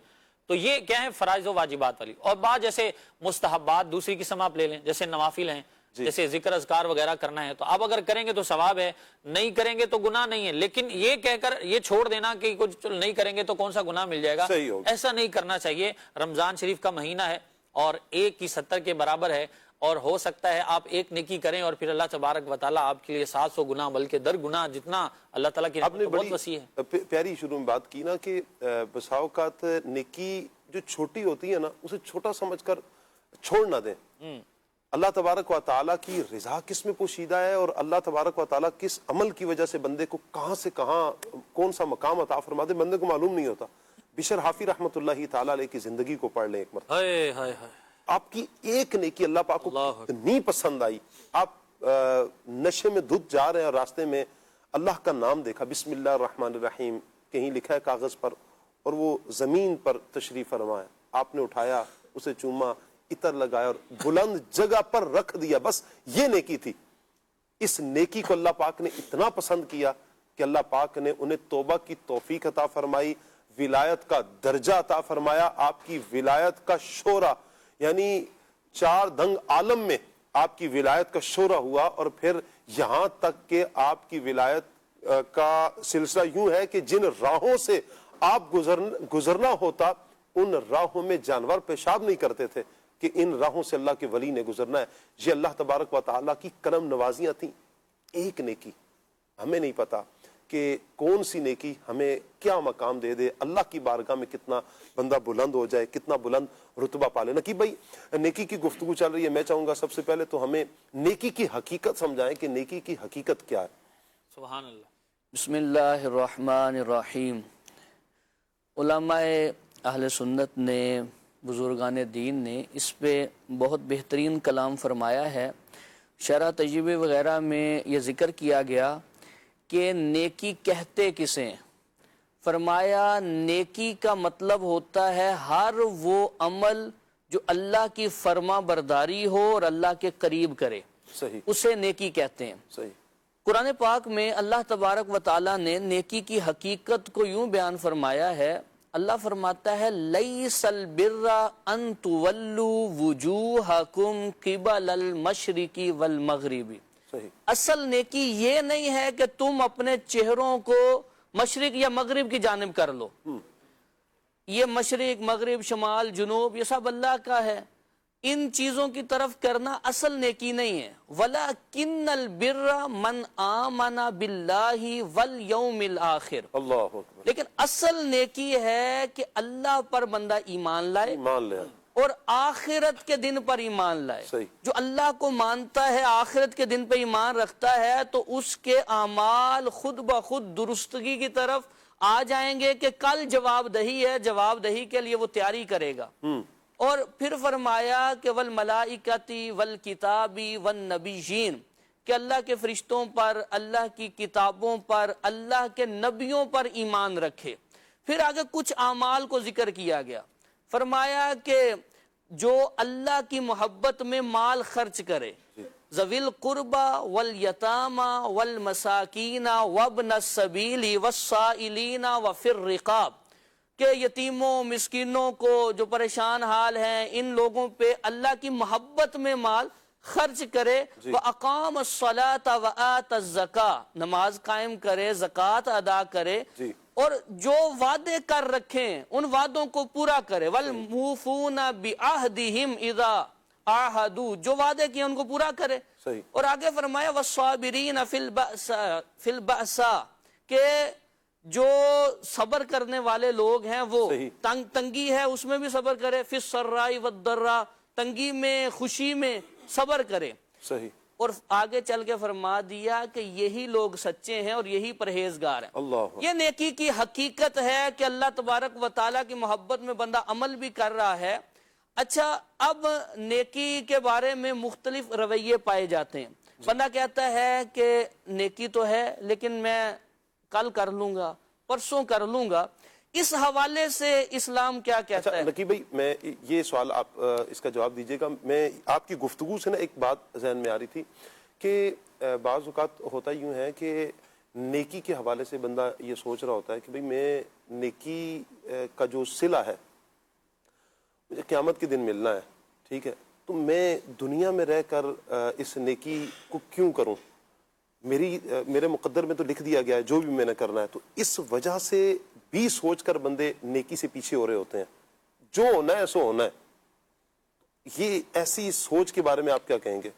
تو یہ کیا ہے فرائض و واجبات والی اور بعض جیسے مستحبات دوسری قسم آپ لے لیں جیسے نوافل ہیں جیسے ذکر اذکار وغیرہ کرنا ہے تو آپ اگر کریں گے تو ثواب ہے نہیں کریں گے تو گناہ نہیں ہے لیکن یہ کہہ کر یہ چھوڑ دینا کہ کچھ نہیں کریں گے تو کون سا گناہ مل جائے گا ایسا نہیں کرنا چاہیے رمضان شریف کا مہینہ ہے اور 1 کی 70 کے برابر ہے اور ہو سکتا ہے آپ 1 نیکی کریں اور پھر اللہ تبارک و تعالیٰ آپ کے لیے 700 گنا بلکہ 10 گنا جتنا اللہ تعالیٰ کی رحمت بہت وسیع ہے پیاری شروع میں بات کی نا کہ بسا اوقات نیکی جو چھوٹی ہوتی ہے نا اسے چھوٹا سمجھ کر چھوڑ نہ دیں اللہ تبارک و تعالیٰ کی رضا کس میں پوشیدہ ہے اور اللہ تبارک و تعالیٰ کس عمل کی وجہ سے بندے کو کہاں سے کہاں کون سا مقام عطا فرما دے بندے کو معلوم نہیں ہوتا بشر حافی رحمت اللہ تعالیٰ علیہ کی زندگی کو پڑھ لیں ایک مرتبہ آپ کی ایک نیکی اللہ پاک کو اتنی پسند آئی آپ نشے میں دھت جا رہے ہیں اور راستے میں اللہ کا نام دیکھا بسم اللہ الرحمن الرحیم کہیں لکھا ہے کاغذ پر اور وہ زمین پر تشریف فرما ہے آپ نے اٹھایا اسے چوما عطر لگایا اور بلند جگہ پر رکھ دیا بس یہ نیکی تھی اس نیکی کو اللہ پاک نے اتنا پسند کیا کہ اللہ پاک نے انہیں توبہ کی توفیق عطا فرمائی ولایت کا درجہ عطا فرمایا آپ کی ولایت کا شورا یعنی 4 دنگ عالم میں آپ کی ولایت کا شورا ہوا اور پھر یہاں تک کہ آپ کی ولایت کا سلسلہ یوں ہے کہ جن راہوں سے آپ گزرنا ہوتا ان راہوں میں جانور پیشاب نہیں کرتے تھے کہ ان راہوں سے اللہ کے ولی نے گزرنا ہے یہ اللہ تبارک و تعالیٰ کی کرم نوازیاں تھیں ایک نیکی ہمیں نہیں پتا کہ کون سی نیکی ہمیں کیا مقام دے دے اللہ کی بارگاہ میں کتنا بندہ بلند ہو جائے کتنا بلند رتبہ پالے نقیب بھائی نیکی کی گفتگو چل رہی ہے میں چاہوں گا سب سے پہلے تو ہمیں نیکی کی حقیقت سمجھائیں کہ نیکی کی حقیقت کیا ہے سبحان اللہ بسم اللہ الرحمن الرحیم علماء اہل سنت نے بزرگان دین نے اس پہ بہت بہترین کلام فرمایا ہے شرح تجربے وغیرہ میں یہ ذکر کیا گیا کہ نیکی کہتے کسے فرمایا نیکی کا مطلب ہوتا ہے ہر وہ عمل جو اللہ کی فرما برداری ہو اور اللہ کے قریب کرے صحیح اسے نیکی کہتے ہیں صحیح قرآن پاک میں اللہ تبارک و تعالیٰ نے نیکی کی حقیقت کو یوں بیان فرمایا ہے اللہ فرماتا ہے لیس البر ان تولوا وجوہکم قبل المشرق والمغرب اصل نیکی یہ نہیں ہے کہ تم اپنے چہروں کو مشرق یا مغرب کی جانب کر لو یہ مشرق مغرب شمال جنوب یہ سب اللہ کا ہے ان چیزوں کی طرف کرنا اصل نیکی نہیں ہے وَلَكِنَّ الْبِرَّ مَنْ آمَنَ بِاللَّهِ وَالْيَوْمِ الْآخِرِ اللہ اکبر لیکن اصل نیکی ہے کہ اللہ پر بندہ ایمان لائے اور آخرت کے دن پر ایمان لائے جو اللہ کو مانتا ہے آخرت کے دن پہ ایمان رکھتا ہے تو اس کے اعمال خود بخود درستگی کی طرف آ جائیں گے کہ کل جواب دہی ہے جواب دہی کے لیے وہ تیاری کرے گا اور پھر فرمایا کہ والملائکتی والکتابی والنبیین کہ اللہ کے فرشتوں پر اللہ کی کتابوں پر اللہ کے نبیوں پر ایمان رکھے پھر آگے کچھ اعمال کو ذکر کیا گیا فرمایا کہ جو اللہ کی محبت میں مال خرچ کرے ذوی القربى والیتامى والمساکین وابن السبیل والسائلین وفی الرقاب کہ یتیموں مسکینوں کو جو پریشان حال ہیں ان لوگوں پہ اللہ کی محبت میں مال خرچ کرے، وَأَقَامَ الصَّلَاةَ وَآتَ الزَّكَاةَ، نماز قائم کرے، زکوٰۃ ادا کرے، اور جو وعدے کر رکھیں ان وعدوں کو پورا کرے، وَالْمُوفُونَ بِعَهْدِهِمْ إِذَا عَاهَدُوا، جو وعدے کیے ان کو پورا کرے۔ اور آگے فرمایا وَالصَّابِرِينَ فِي الْبَأْسَاءِ، کہ جو صبر کرنے والے لوگ ہیں وہ تنگی ہے اس میں بھی صبر کرے، فِي السَّرَّاءِ وَالضَّرَّاءِ، تنگی میں خوشی میں صبر کرے۔ اور آگے چل کے فرما دیا کہ یہی لوگ سچے ہیں اور یہی پرہیزگار ہیں۔ یہ نیکی کی حقیقت ہے کہ اللہ تبارک و تعالیٰ کی محبت میں بندہ عمل بھی کر رہا ہے۔ اچھا، اب نیکی کے بارے میں مختلف رویے پائے جاتے ہیں۔ بندہ کہتا ہے کہ نیکی تو ہے لیکن میں کل کر لوں گا، پرسوں کر لوں گا۔ اس حوالے سے اسلام کیا کہتا ہے؟ نقی بھائی، میں یہ سوال آپ اس کا جواب دیجئے گا۔ میں آپ کی گفتگو سے نا ایک بات ذہن میں آ رہی تھی کہ بعض اوقات ہوتا یوں ہے کہ نیکی کے حوالے سے بندہ یہ سوچ رہا ہوتا ہے کہ بھئی میں نیکی کا جو صلہ ہے مجھے قیامت کے دن ملنا ہے، ٹھیک ہے، تو میں دنیا میں رہ کر اس نیکی کو کیوں کروں؟ میرے مقدر میں تو لکھ دیا گیا ہے جو بھی میں نے کرنا ہے۔ تو اس وجہ سے بھی سوچ کر بندے نیکی سے پیچھے ہو رہے ہوتے ہیں، جو ہونا ہے سو ہونا ہے۔ یہ ایسی سوچ کے بارے میں آپ کیا کہیں گے؟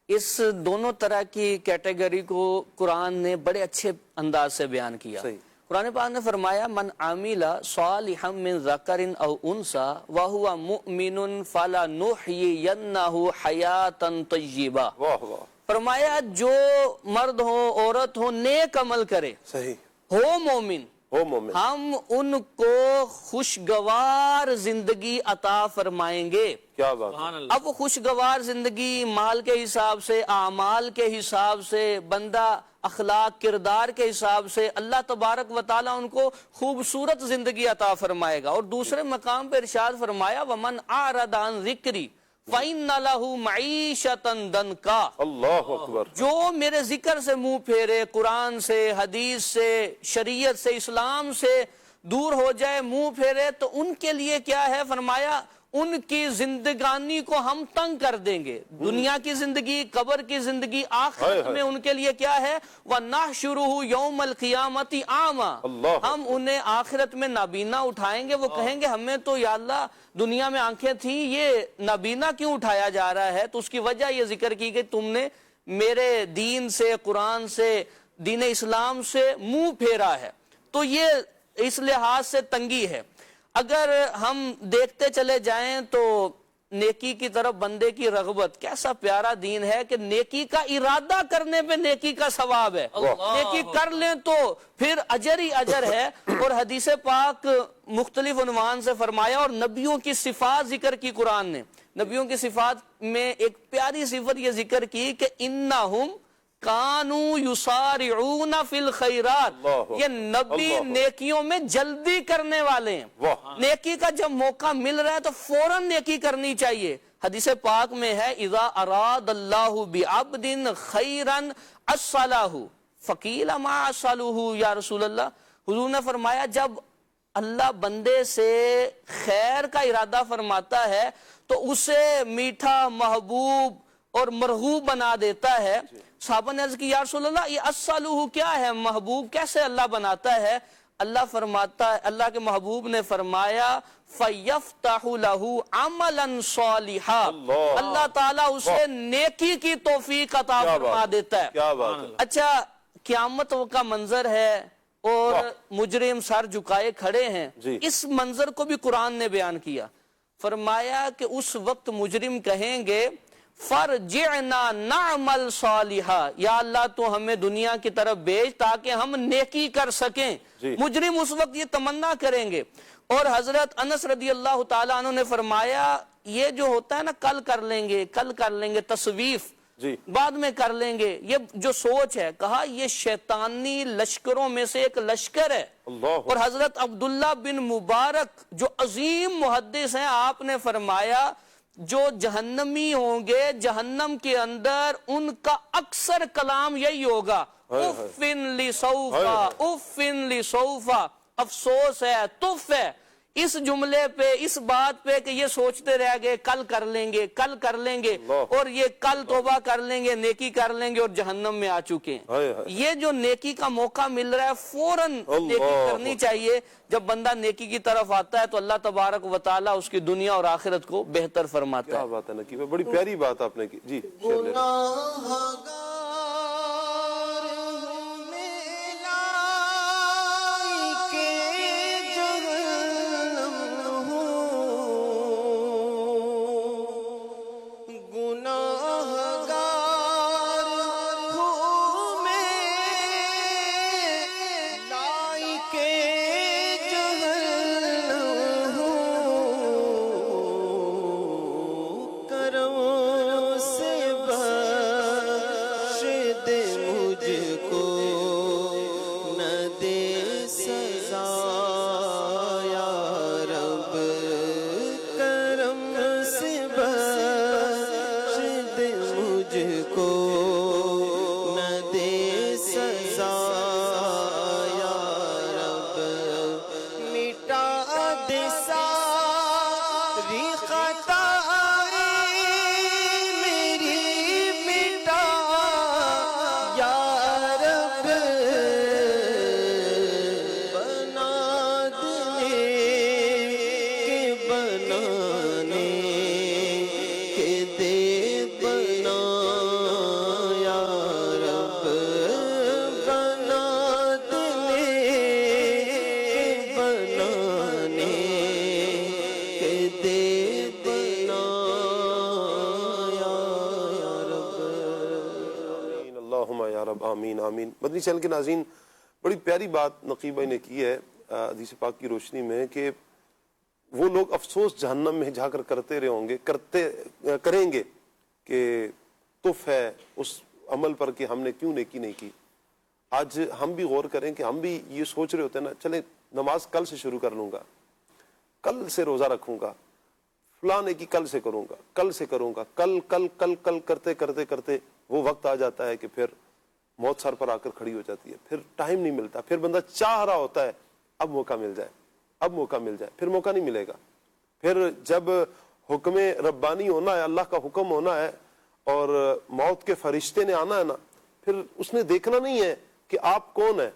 اس دونوں طرح کی کیٹیگری کو قرآن نے بڑے اچھے انداز سے بیان کیا۔ قرآن پاک نے فرمایا من عامل صالحا من ذکر او انثى وهو مؤمن فلنحيينه حیاتا طیبہ۔ فرمایا جو مرد ہو عورت ہو نیک عمل کرے، ہو مومن، ہم ان کو خوشگوار زندگی عطا فرمائیں گے۔ کیا بات! اب خوشگوار زندگی مال کے حساب سے، اعمال کے حساب سے، بندہ اخلاق کردار کے حساب سے اللہ تبارک و تعالیٰ ان کو خوبصورت زندگی عطا فرمائے گا۔ اور دوسرے مقام پہ ارشاد فرمایا وَمَنْ أَعْرَضَ عَنْ ذِكْرِي فَإِنَّ لَهُ مَعِيشَةً ضَنْكًا، اللہ اکبر، جو میرے ذکر سے منہ پھیرے، قرآن سے، حدیث سے، شریعت سے، اسلام سے دور ہو جائے، منہ پھیرے، تو ان کے لیے کیا ہے؟ فرمایا ان کی زندگانی کو ہم تنگ کر دیں گے۔ دنیا کی زندگی، قبر کی زندگی، آخرت میں ان کے لیے کیا ہے؟ وَنَحْشُرُهُ يَوْمَ الْقِيَامَةِ أَعْمَى، ہم انہیں آخرت میں نابینا اٹھائیں گے۔ وہ کہیں گے ہمیں تو یا اللہ دنیا میں آنکھیں تھیں، یہ نابینا کیوں اٹھایا جا رہا ہے؟ تو اس کی وجہ یہ ذکر کی کہ تم نے میرے دین سے، قرآن سے، دین اسلام سے منہ پھیرا ہے۔ تو یہ اس لحاظ سے تنگی ہے۔ اگر ہم دیکھتے چلے جائیں تو نیکی کی طرف بندے کی رغبت، کیسا پیارا دین ہے کہ نیکی کا ارادہ کرنے پہ نیکی کا ثواب ہے، نیکی کر لیں تو پھر اجر ہی اجر ہے۔ اور حدیث پاک مختلف عنوان سے فرمایا، اور نبیوں کی صفات ذکر کی قرآن نے۔ نبیوں کی صفات میں ایک پیاری صفت یہ ذکر کی کہ انہم کانو یسارعون فی الخیرات، یہ نبی نیکیوں میں جلدی کرنے والے ہیں۔ نیکی کا جب موقع مل رہا ہے تو فوراً نیکی کرنی چاہیے۔ حدیث پاک میں ہے اذا اراد اللہ بعبد خیرا عسلہ، فقیل ما عسلہ یا رسول اللہ، حضور نے فرمایا جب اللہ بندے سے خیر کا ارادہ فرماتا ہے تو اسے میٹھا، محبوب اور مرغوب بنا دیتا ہے۔ صحابہ نے عرض کی یا رسول اللہ یہ اسلوہ کیا ہے، محبوب کیسے اللہ بناتا ہے؟ اللہ فرماتا ہے، اللہ کے محبوب نے فرمایا فَيَفْتَحُ لَهُ عَمَلًا صَالِحًا، اللہ تعالیٰ اسے نیکی کی توفیق عطا فرما دیتا ہے۔ کیا بات ہے! اچھا، قیامت کا منظر ہے اور مجرم سر جھکائے کھڑے ہیں، اس منظر کو بھی قرآن نے بیان کیا۔ فرمایا کہ اس وقت مجرم کہیں گے فرجعنا نعمل صالحا، یا اللہ تو ہمیں دنیا کی طرف بھیج تاکہ ہم نیکی کر سکیں۔ مجرم اس وقت یہ تمنا کریں گے۔ اور حضرت انس رضی اللہ تعالیٰ عنہ نے فرمایا یہ جو ہوتا ہے نا کل کر لیں گے، کل کر لیں گے، تصویف بعد میں کر لیں گے، یہ جو سوچ ہے، کہا یہ شیطانی لشکروں میں سے ایک لشکر ہے۔ اور حضرت عبداللہ بن مبارک جو عظیم محدث ہیں، آپ نے فرمایا جو جہنمی ہوں گے جہنم کے اندر ان کا اکثر کلام یہی ہوگا اُفٍ لِسَوْفَ اُفٍ لِسَوْفَ، افسوس ہے، تف ہے، اس جملے پہ، اس بات پہ کہ یہ سوچتے رہ گئے کل کر لیں گے، کل کر لیں گے، اور یہ کل توبہ کر لیں گے، نیکی کر لیں گے اور جہنم میں آ چکے ہیں۔ یہ جو نیکی کا موقع مل رہا ہے فوراً نیکی کرنی چاہیے۔ جب بندہ نیکی کی طرف آتا ہے تو اللہ تبارک و تعالیٰ اس کی دنیا اور آخرت کو بہتر فرماتا ہے۔ کیا بات ہے نقیب، بڑی پیاری بات آپ نے کی جی۔ آمین آمین۔ مدنی چینل کے ناظرین، بڑی پیاری بات نقیب بھائی نے کی ہے حدیث پاک کی روشنی میں کہ وہ لوگ افسوس جہنم میں جا کر کرتے رہے ہوں گے، کریں گے کہ تف ہے اس عمل پر کہ ہم نے کیوں نیکی نہیں کی۔ آج ہم بھی غور کریں کہ ہم بھی یہ سوچ رہے ہوتے ہیں نا، چلیں نماز کل سے شروع کر لوں گا، کل سے روزہ رکھوں گا، فلاں نیکی کل سے کروں گا، کل سے کروں گا، کل کل کل کل کرتے کرتے کرتے وہ وقت آ جاتا ہے کہ پھر موت سر پر آ کر کھڑی ہو جاتی ہے، پھر ٹائم نہیں ملتا، پھر بندہ چاہ رہا ہوتا ہے اب موقع مل جائے، اب موقع مل جائے، پھر موقع نہیں ملے گا۔ پھر جب حکم ربانی ہونا ہے، اللہ کا حکم ہونا ہے اور موت کے فرشتے نے آنا ہے نا، پھر اس نے دیکھنا نہیں ہے کہ آپ کون ہیں۔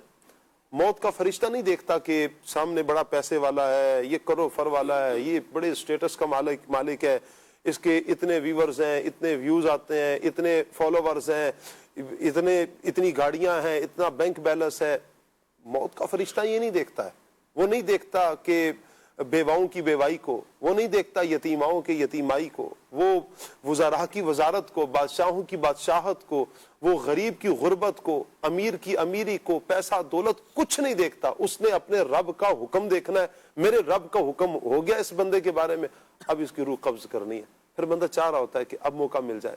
موت کا فرشتہ نہیں دیکھتا کہ سامنے بڑا پیسے والا ہے، یہ کرو فر والا ہے، یہ بڑے سٹیٹس کا مالک ہے، اس کے اتنے ویورز ہیں، اتنے ویوز آتے ہیں، اتنے فالوورز ہیں، اتنی گاڑیاں ہیں، اتنا بینک بیلنس ہے۔ موت کا فرشتہ یہ نہیں دیکھتا ہے، وہ نہیں دیکھتا کہ بیواؤں کی بیوائی کو، وہ نہیں دیکھتا یتیماؤں کے یتیمائی کو، وہ وزراء کی وزارت کو، بادشاہوں کی بادشاہت کو، وہ غریب کی غربت کو، امیر کی امیری کو، پیسہ دولت کچھ نہیں دیکھتا۔ اس نے اپنے رب کا حکم دیکھنا ہے، میرے رب کا حکم ہو گیا اس بندے کے بارے میں، اب اس کی روح قبض کرنی ہے۔ پھر بندہ چاہ رہا ہوتا ہے کہ اب موقع مل جائے،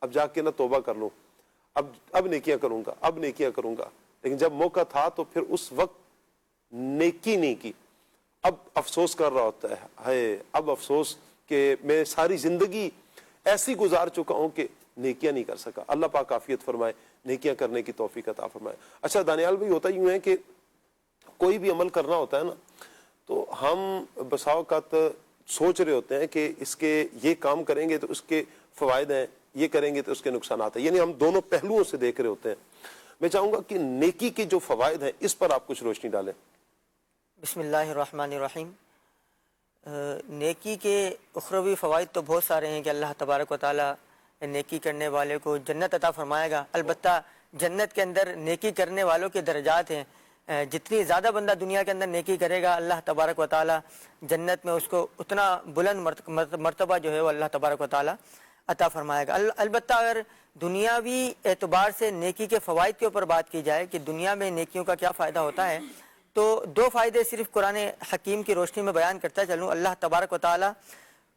اب جا کے نہ توبہ کر لوں، اب نیکیاں کروں گا، اب نیکیاں کروں گا۔ لیکن جب موقع تھا تو پھر اس وقت نیکی نہیں کی، اب افسوس کر رہا ہوتا ہے، اب افسوس کہ میں ساری زندگی ایسی گزار چکا ہوں کہ نیکیاں نہیں کر سکا۔ اللہ پاک عافیت فرمائے، نیکیاں کرنے کی توفیق عطا فرمائے۔ اچھا دانیال بھائی، ہوتا یوں ہے کہ کوئی بھی عمل کرنا ہوتا ہے نا، تو ہم بسا اوقات سوچ رہے ہوتے ہیں کہ اس کے یہ کام کریں گے تو اس کے فوائد ہیں، یہ کریں گے تو اس کے نقصانات ہیں، یعنی ہم دونوں پہلوؤں سے دیکھ رہے ہوتے ہیں۔ میں چاہوں گا کہ نیکی کے جو فوائد ہیں اس پر آپ کچھ روشنی ڈالیں۔ بسم اللہ الرحمن الرحیم۔ نیکی کے اخروی فوائد تو بہت سارے ہیں کہ اللہ تبارک و تعالیٰ نیکی کرنے والے کو جنت عطا فرمائے گا۔ البتہ جنت کے اندر نیکی کرنے والوں کے درجات ہیں، جتنی زیادہ بندہ دنیا کے اندر نیکی کرے گا اللہ تبارک و تعالیٰ جنت میں اس کو اتنا بلند مرتبہ جو ہے وہ اللہ تبارک و تعالیٰ عطا فرمائے گا۔ البتہ اگر دنیاوی اعتبار سے نیکی کے فوائد کے اوپر بات کی جائے کہ دنیا میں نیکیوں کا کیا فائدہ ہوتا ہے، تو دو فائدے صرف قرآن حکیم کی روشنی میں بیان کرتا چلوں۔ اللہ تبارک و تعالیٰ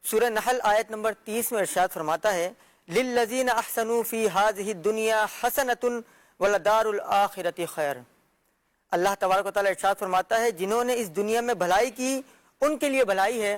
سورہ نحل آیت نمبر 30 میں ارشاد فرماتا ہے، لِلَّذِينَ أَحْسَنُوا فِي هَذِهِ الدُّنْيَا حَسَنَةٌ وَلَدَارُ الْآخِرَةِ خَيْرٌ۔ اللہ تبارک و تعالیٰ ارشاد فرماتا ہے جنہوں نے اس دنیا میں بھلائی کی ان کے لیے بھلائی ہے،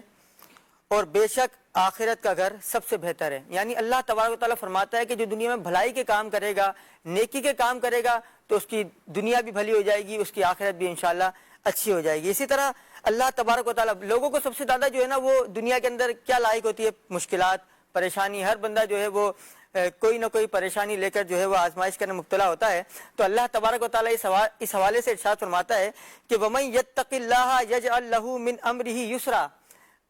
اور بے شک آخرت کا گھر سب سے بہتر ہے۔ یعنی اللہ تبارک و تعالیٰ فرماتا ہے کہ جو دنیا میں بھلائی کے کام کرے گا، نیکی کے کام کرے گا، تو اس کی دنیا بھی بھلی ہو جائے گی، اس کی آخرت بھی انشاءاللہ اچھی ہو جائے گی۔ اسی طرح اللہ تبارک و تعالیٰ لوگوں کو سب سے زیادہ جو ہے نا وہ دنیا کے اندر کیا لاحق ہوتی ہے؟ مشکلات، پریشانی۔ ہر بندہ جو ہے وہ کوئی نہ کوئی پریشانی لے کر جو ہے وہ آزمائش کرنے مبتلا ہوتا ہے۔ تو اللہ تبارک و تعالیٰ اس حوالے سے ارشاد فرماتا ہے کہ وَمَن يَتَّقِ اللَّهَ يَجْعَل لَّهُ مِنْ أَمْرِهِ يُسْرًا۔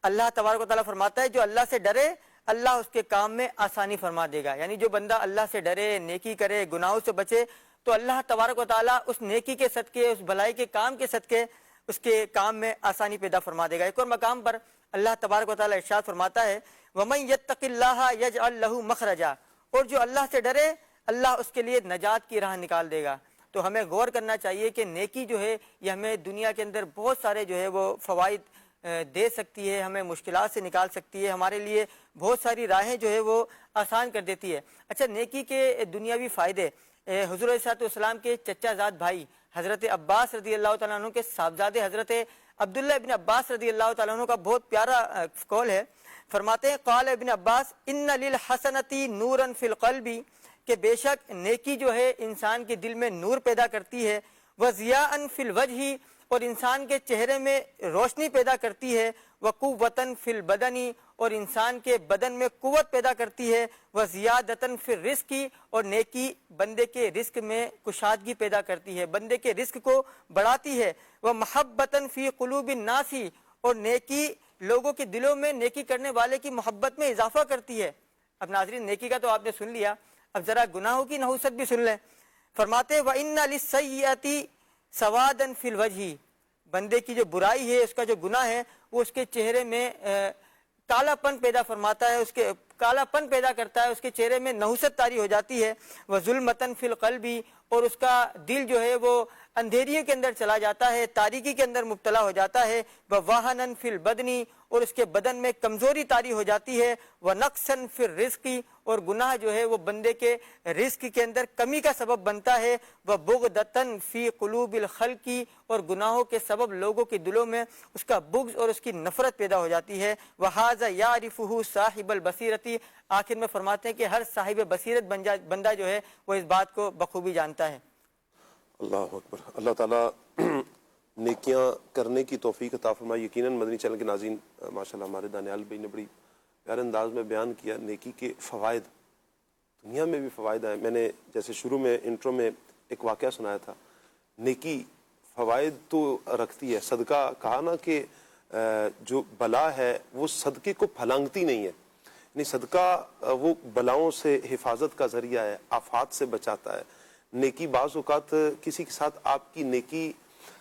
اللہ تبارک و تعالیٰ فرماتا ہے جو اللہ سے ڈرے اللہ اس کے کام میں آسانی فرما دے گا۔ یعنی جو بندہ اللہ سے ڈرے، نیکی کرے، گناہوں سے بچے، تو اللہ تبارک و تعالیٰ اس نیکی کے صدقے، اس بھلائی کے کام کے صدقے اس کے کام میں آسانی پیدا فرما دے گا۔ ایک اور مقام پر اللہ تبارک و تعالیٰ ارشاد فرماتا ہے وَمَن يَتَّقِ اللَّهَ يَجْعَل لَّهُ مَخْرَجًا، اور جو اللہ سے ڈرے اللہ اس کے لیے نجات کی راہ نکال دے گا۔ تو ہمیں غور کرنا چاہیے کہ نیکی جو ہے یہ ہمیں دنیا کے اندر بہت سارے جو ہے وہ فوائد دے سکتی ہے، ہمیں مشکلات سے نکال سکتی ہے، ہمارے لیے بہت ساری راہیں جو ہے وہ آسان کر دیتی ہے۔ اچھا، نیکی کے دنیاوی فائدے، حضور علیہ السلام کے چچا زاد بھائی حضرت عباس رضی اللہ تعالیٰ عنہ کے صاحبزادے حضرت عبداللہ ابن عباس رضی اللہ تعالیٰ عنہ کا بہت پیارا قول ہے۔ فرماتے ہیں قال ابن عباس ان للحسنتی نورا فی القلب، کہ بے شک نیکی جو ہے انسان کے دل میں نور پیدا کرتی ہے، وضیاء فی الوجہ، اور انسان کے چہرے میں روشنی پیدا کرتی ہے، وقوۃ فی البدن، اور انسان کے بدن میں قوت پیدا کرتی ہے، وزیادۃ فی الرزق، اور نیکی بندے کے رزق میں کشادگی پیدا کرتی ہے، بندے کے رزق کو بڑھاتی ہے، ومحبۃ فی قلوب الناس، اور نیکی لوگوں کے دلوں میں نیکی کرنے والے کی محبت میں اضافہ کرتی ہے۔ اب ناظرین، نیکی کا تو آپ نے سن لیا، اب ذرا گناہوں کی نحوست بھی سن لیں۔ فرماتے وَإِنَّ لِلسَّيِّئَةِ سَوَادًا فِي الْوَجْهِ، بندے کی جو برائی ہے، اس کا جو گناہ ہے، وہ اس کے چہرے میں کالا پن پیدا فرماتا ہے، اس کے کالا پن پیدا کرتا ہے، اس کے چہرے میں نحوست طاری ہو جاتی ہے، وَظُلْمَةً فِي الْقَلْبِ، اور اس کا دل جو ہے وہ اندھیریوں کے اندر چلا جاتا ہے، تاریکی کے اندر مبتلا ہو جاتا ہے، وَوَهَنًا فِي الْبَدْنِ، اور اس کے بدن میں کمزوری طاری ہو جاتی ہے، وَنَقْصًا فِي الرِّزْقِ، اور گناہ جو ہے وہ بندے کے رزق کے اندر کمی کا سبب بنتا ہے، وَبُغْضَةً فِي قُلُوبِ الْخَلْقِ، اور گناہوں کے سبب لوگوں کے دلوں میں اس کا بغض اور اس کی نفرت پیدا ہو جاتی ہے، وَهَذَا يَعْرِفُهُ صَاحِبُ الْبَصِيرَةِ، آخر میں فرماتے ہیں کہ ہر صاحب بصیرت بندہ جو ہے وہ اس بات کو بخوبی جانتا ہے۔ اللہ اکبر۔ اللہ تعالیٰ نیکیاں کرنے کی توفیق عطا فرمائے۔ یقیناً مدنی چینل کے ناظرین ماشاءاللہ ہمارے دانیال بھائی نے بڑی پیارے انداز میں بیان کیا نیکی کے فوائد، دنیا میں بھی فوائد ہیں۔ میں نے جیسے شروع میں انٹرو میں ایک واقعہ سنایا تھا، نیکی فوائد تو رکھتی ہے۔ صدقہ کہا نا کہ جو بلا ہے وہ صدقے کو پھلانگتی نہیں ہے، یعنی صدقہ وہ بلاؤں سے حفاظت کا ذریعہ ہے، آفات سے بچاتا ہے۔ نیکی بعض اوقات کسی کے ساتھ آپ کی نیکی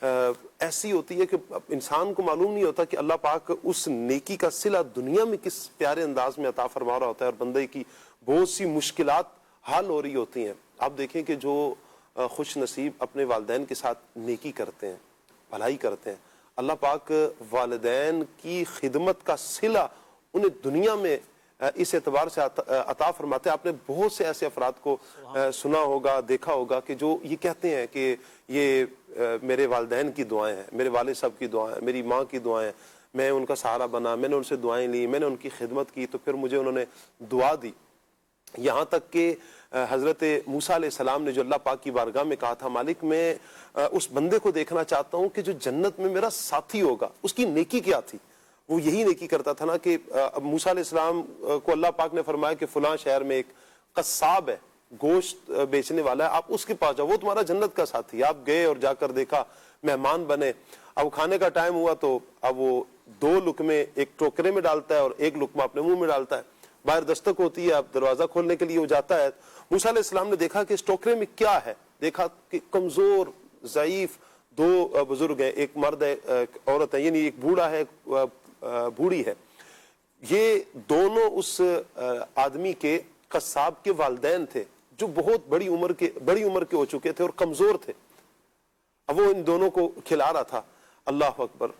ایسی ہوتی ہے کہ انسان کو معلوم نہیں ہوتا کہ اللہ پاک اس نیکی کا صلہ دنیا میں کس پیارے انداز میں عطا فرما رہا ہوتا ہے، اور بندے کی بہت سی مشکلات حل ہو رہی ہوتی ہیں۔ آپ دیکھیں کہ جو خوش نصیب اپنے والدین کے ساتھ نیکی کرتے ہیں، بھلائی کرتے ہیں، اللہ پاک والدین کی خدمت کا صلہ انہیں دنیا میں اس اعتبار سے عطا فرماتے ہیں۔ آپ نے بہت سے ایسے افراد کو سنا ہوگا، دیکھا ہوگا کہ جو یہ کہتے ہیں کہ یہ میرے والدین کی دعائیں ہیں، میرے والد صاحب کی دعائیں ہیں، میری ماں کی دعائیں ہیں، میں ان کا سہارا بنا، میں نے ان سے دعائیں لی، میں نے ان کی خدمت کی تو پھر مجھے انہوں نے دعا دی۔ یہاں تک کہ حضرت موسیٰ علیہ السلام نے جو اللہ پاک کی بارگاہ میں کہا تھا مالک میں اس بندے کو دیکھنا چاہتا ہوں کہ جو جنت میں میرا ساتھی ہوگا، اس کی نیکی کیا تھی؟ وہ یہی نیکی کرتا تھا نا کہ موسیٰ علیہ السلام کو اللہ پاک نے فرمایا کہ فلاں شہر میں ایک قصاب ہے، گوشت بیچنے والا ہے، آپ اس کے پاس جاؤ، وہ تمہارا جنت کا ساتھی ہے۔ آپ گئے اور جا کر دیکھا، مہمان بنے، اب کھانے کا ٹائم ہوا تو اب وہ 2 لقمے ایک ٹوکرے میں ڈالتا ہے اور 1 لقمہ اپنے منہ میں ڈالتا ہے۔ باہر دستک ہوتی ہے، اب دروازہ کھولنے کے لیے وہ جاتا ہے۔ موسیٰ علیہ السلام نے دیکھا کہ اس ٹوکرے میں کیا ہے، دیکھا کہ کمزور ضعیف 2 بزرگ ہیں، ایک مرد ہے، ایک عورت ہے، یعنی ایک بوڑھا ہے، بوڑھی ہے۔ یہ دونوں اس آدمی کے قصاب کے والدین تھے جو بہت بڑی عمر کے ہو چکے تھے اور کمزور تھے۔ اب وہ ان دونوں کو کھلا رہا تھا۔ اللہ اکبر،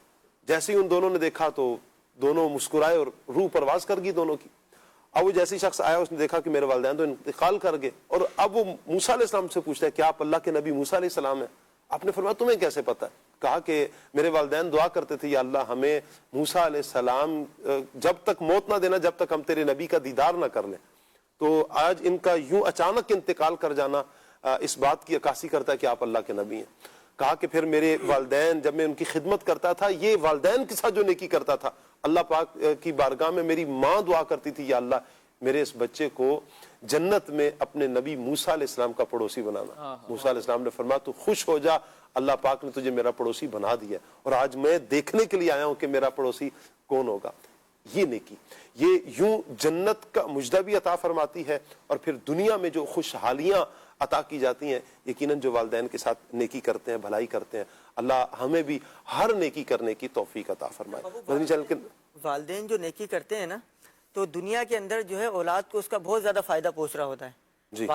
جیسے ہی ان دونوں نے دیکھا تو دونوں مسکرائے اور روح پرواز کر گئی دونوں کی۔ اب وہ جیسے شخص آیا اس نے دیکھا کہ میرے والدین تو انتقال کر گئے، اور اب وہ موسیٰ علیہ السلام سے پوچھتا ہے کہ آپ اللہ کے نبی موسیٰ علیہ السلام ہیں؟ آپ نے فرمایا تمہیں کیسے پتا؟ کہا کہ میرے والدین دعا کرتے تھے یا اللہ ہمیں موسیٰ علیہ السلام جب تک موت نہ دینا جب تک ہم تیرے نبی کا دیدار نہ کر لیں. تو آج ان کا یوں اچانک انتقال کر جانا اس بات کی عکاسی کرتا ہے کہ آپ اللہ کے نبی ہیں. کہا کہ پھر میرے والدین جب میں ان کی خدمت کرتا تھا یہ والدین کے ساتھ جو نیکی کرتا تھا اللہ پاک کی بارگاہ میں میری ماں دعا کرتی تھی یا اللہ میرے اس بچے کو جنت میں اپنے نبی موسیٰ علیہ السلام کا پڑوسی بنانا. موسیٰ علیہ السلام نے فرمایا تو خوش ہو جا اللہ پاک نے تجھے میرا پڑوسی بنا دیا اور آج میں دیکھنے کے لیے آیا ہوں کہ میرا پڑوسی کون ہوگا. یہ نیکی یہ یوں جنت کا مجدہ بھی عطا فرماتی ہے اور پھر دنیا میں جو خوشحالیاں عطا کی جاتی ہیں یقیناً جو والدین کے ساتھ نیکی کرتے ہیں بھلائی کرتے ہیں اللہ ہمیں بھی ہر نیکی کرنے کی توفیق عطا فرمائے. والدین جو نیکی کرتے ہیں نا تو دنیا کے اندر جو ہے اولاد کو اس کا بہت زیادہ فائدہ پہنچ رہا ہوتا ہے.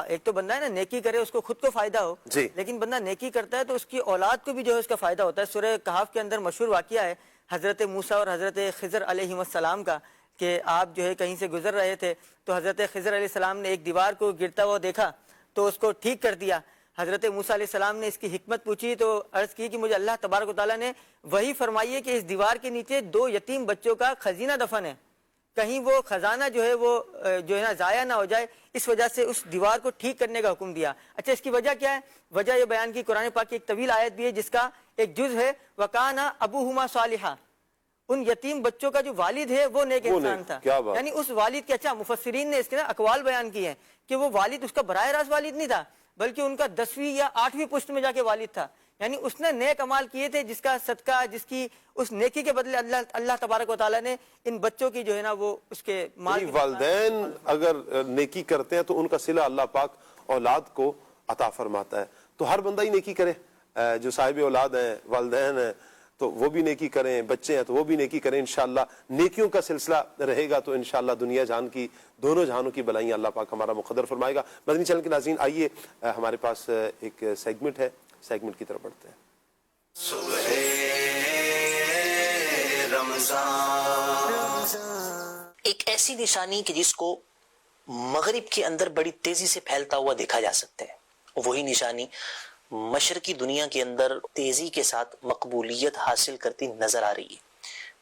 ایک تو بندہ ہے نا نیکی کرے اس کو خود کو فائدہ ہو لیکن بندہ نیکی کرتا ہے تو اس کی اولاد کو بھی جو ہے اس کا فائدہ ہوتا ہے. سورہ کہف کے اندر مشہور واقعہ ہے حضرت موسیٰ اور حضرت خضر علیہ السلام کا کہ آپ جو ہے کہیں سے گزر رہے تھے تو حضرت خضر علیہ السلام نے ایک دیوار کو گرتا ہوا دیکھا تو اس کو ٹھیک کر دیا. حضرت موسیٰ علیہ السلام نے اس کی حکمت پوچھی تو عرض کی کہ مجھے اللہ تبارک و تعالیٰ نے وہی فرمائی ہے کہ اس دیوار کے نیچے 2 یتیم بچوں کا خزینہ دفن ہے, کہیں وہ خزانہ جو ہے نا ضائع نہ ہو جائے, اس وجہ سے اس دیوار کو ٹھیک کرنے کا حکم دیا. اچھا اس کی وجہ کیا ہے؟ وجہ یہ بیان کی قرآن پاک کی ایک طویل آیت بھی ہے جس کا ایک جز ہے وَكَانَ أَبُوهُمَا صَالِحًا, ان یتیم بچوں کا جو والد ہے وہ نیک انسان تھا. یعنی اس والد کے, اچھا مفسرین نے اس کے نا اقوال بیان کی ہیں کہ وہ والد اس کا براہ راست والد نہیں تھا بلکہ ان کا 10ویں یا 8ویں پشت میں جا کے والد تھا. یعنی اس نے نیک عمال کیے تھے جس کا صدقہ جس کی اس نیکی کے بدلے اللہ تبارک و تعالیٰ نے ان بچوں کی جو ہے نا وہ اس کے مال. والدین اگر نیکی کرتے ہیں تو ان کا صلہ اللہ پاک اولاد کو عطا فرماتا ہے. تو ہر بندہ ہی نیکی کرے, جو صاحب اولاد ہیں والدین ہیں تو وہ بھی نیکی کریں, بچے ہیں تو وہ بھی نیکی کریں. انشاءاللہ نیکیوں کا سلسلہ رہے گا تو انشاءاللہ دنیا جہان کی دونوں جہانوں کی بلائیں اللہ پاک ہمارا مقدر فرمائے گا. مدنی چینل کے ناظرین آئیے ہمارے پاس ایک سیگمنٹ ہے, سیگمنٹ کی طرف بڑھتے ہیں. ایک ایسی نشانی کہ جس کو مغرب کے اندر بڑی تیزی سے پھیلتا ہوا دیکھا جا سکتا ہے, وہی نشانی مشرقی دنیا کے اندر تیزی کے ساتھ مقبولیت حاصل کرتی نظر آ رہی ہے.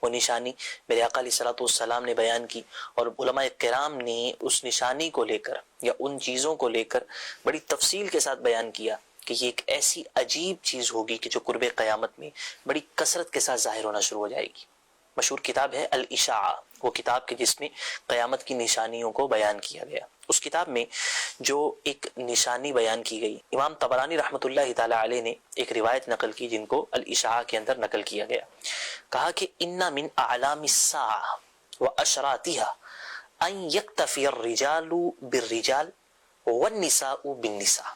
وہ نشانی میرے آقا علیہ الصلوۃ والسلام نے بیان کی اور علماء کرام نے اس نشانی کو لے کر یا ان چیزوں کو لے کر بڑی تفصیل کے ساتھ بیان کیا کہ یہ ایک ایسی عجیب چیز ہوگی کہ جو قرب قیامت میں بڑی کثرت کے ساتھ ظاہر ہونا شروع ہو جائے گی. مشہور کتاب ہے الاشاعہ, وہ کتاب کے جس میں قیامت کی نشانیوں کو بیان کیا گیا. اس کتاب میں جو ایک نشانی بیان کی گئی, امام طبرانی رحمۃ اللہ تعالی علیہ نے ایک روایت نقل کی جن کو الاشاعہ کے اندر نقل کیا گیا. کہا کہ ان من اعلام الساعہ واشراطها ان یکتفی الرجال بالرجال والنساء بالنساء.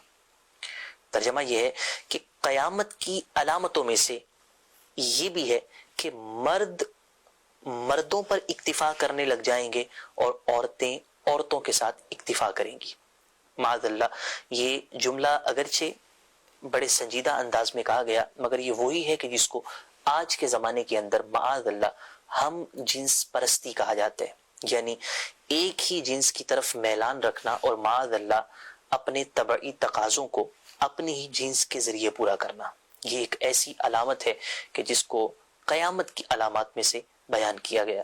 ترجمہ یہ ہے کہ قیامت کی علامتوں میں سے یہ بھی ہے کہ مرد مردوں پر اکتفا کرنے لگ جائیں گے اور عورتیں عورتوں کے ساتھ اکتفا کریں گی. معاذ اللہ, یہ جملہ اگرچہ بڑے سنجیدہ انداز میں کہا گیا مگر یہ وہی ہے کہ جس کو آج کے زمانے کے اندر معاذ اللہ ہم جنس پرستی کہا جاتا ہے. یعنی ایک ہی جنس کی طرف میلان رکھنا اور معاذ اللہ اپنے طبعی تقاضوں کو اپنی ہی جنس کے ذریعے پورا کرنا. یہ ایک ایسی علامت ہے کہ جس کو قیامت کی علامات میں سے بیان کیا گیا.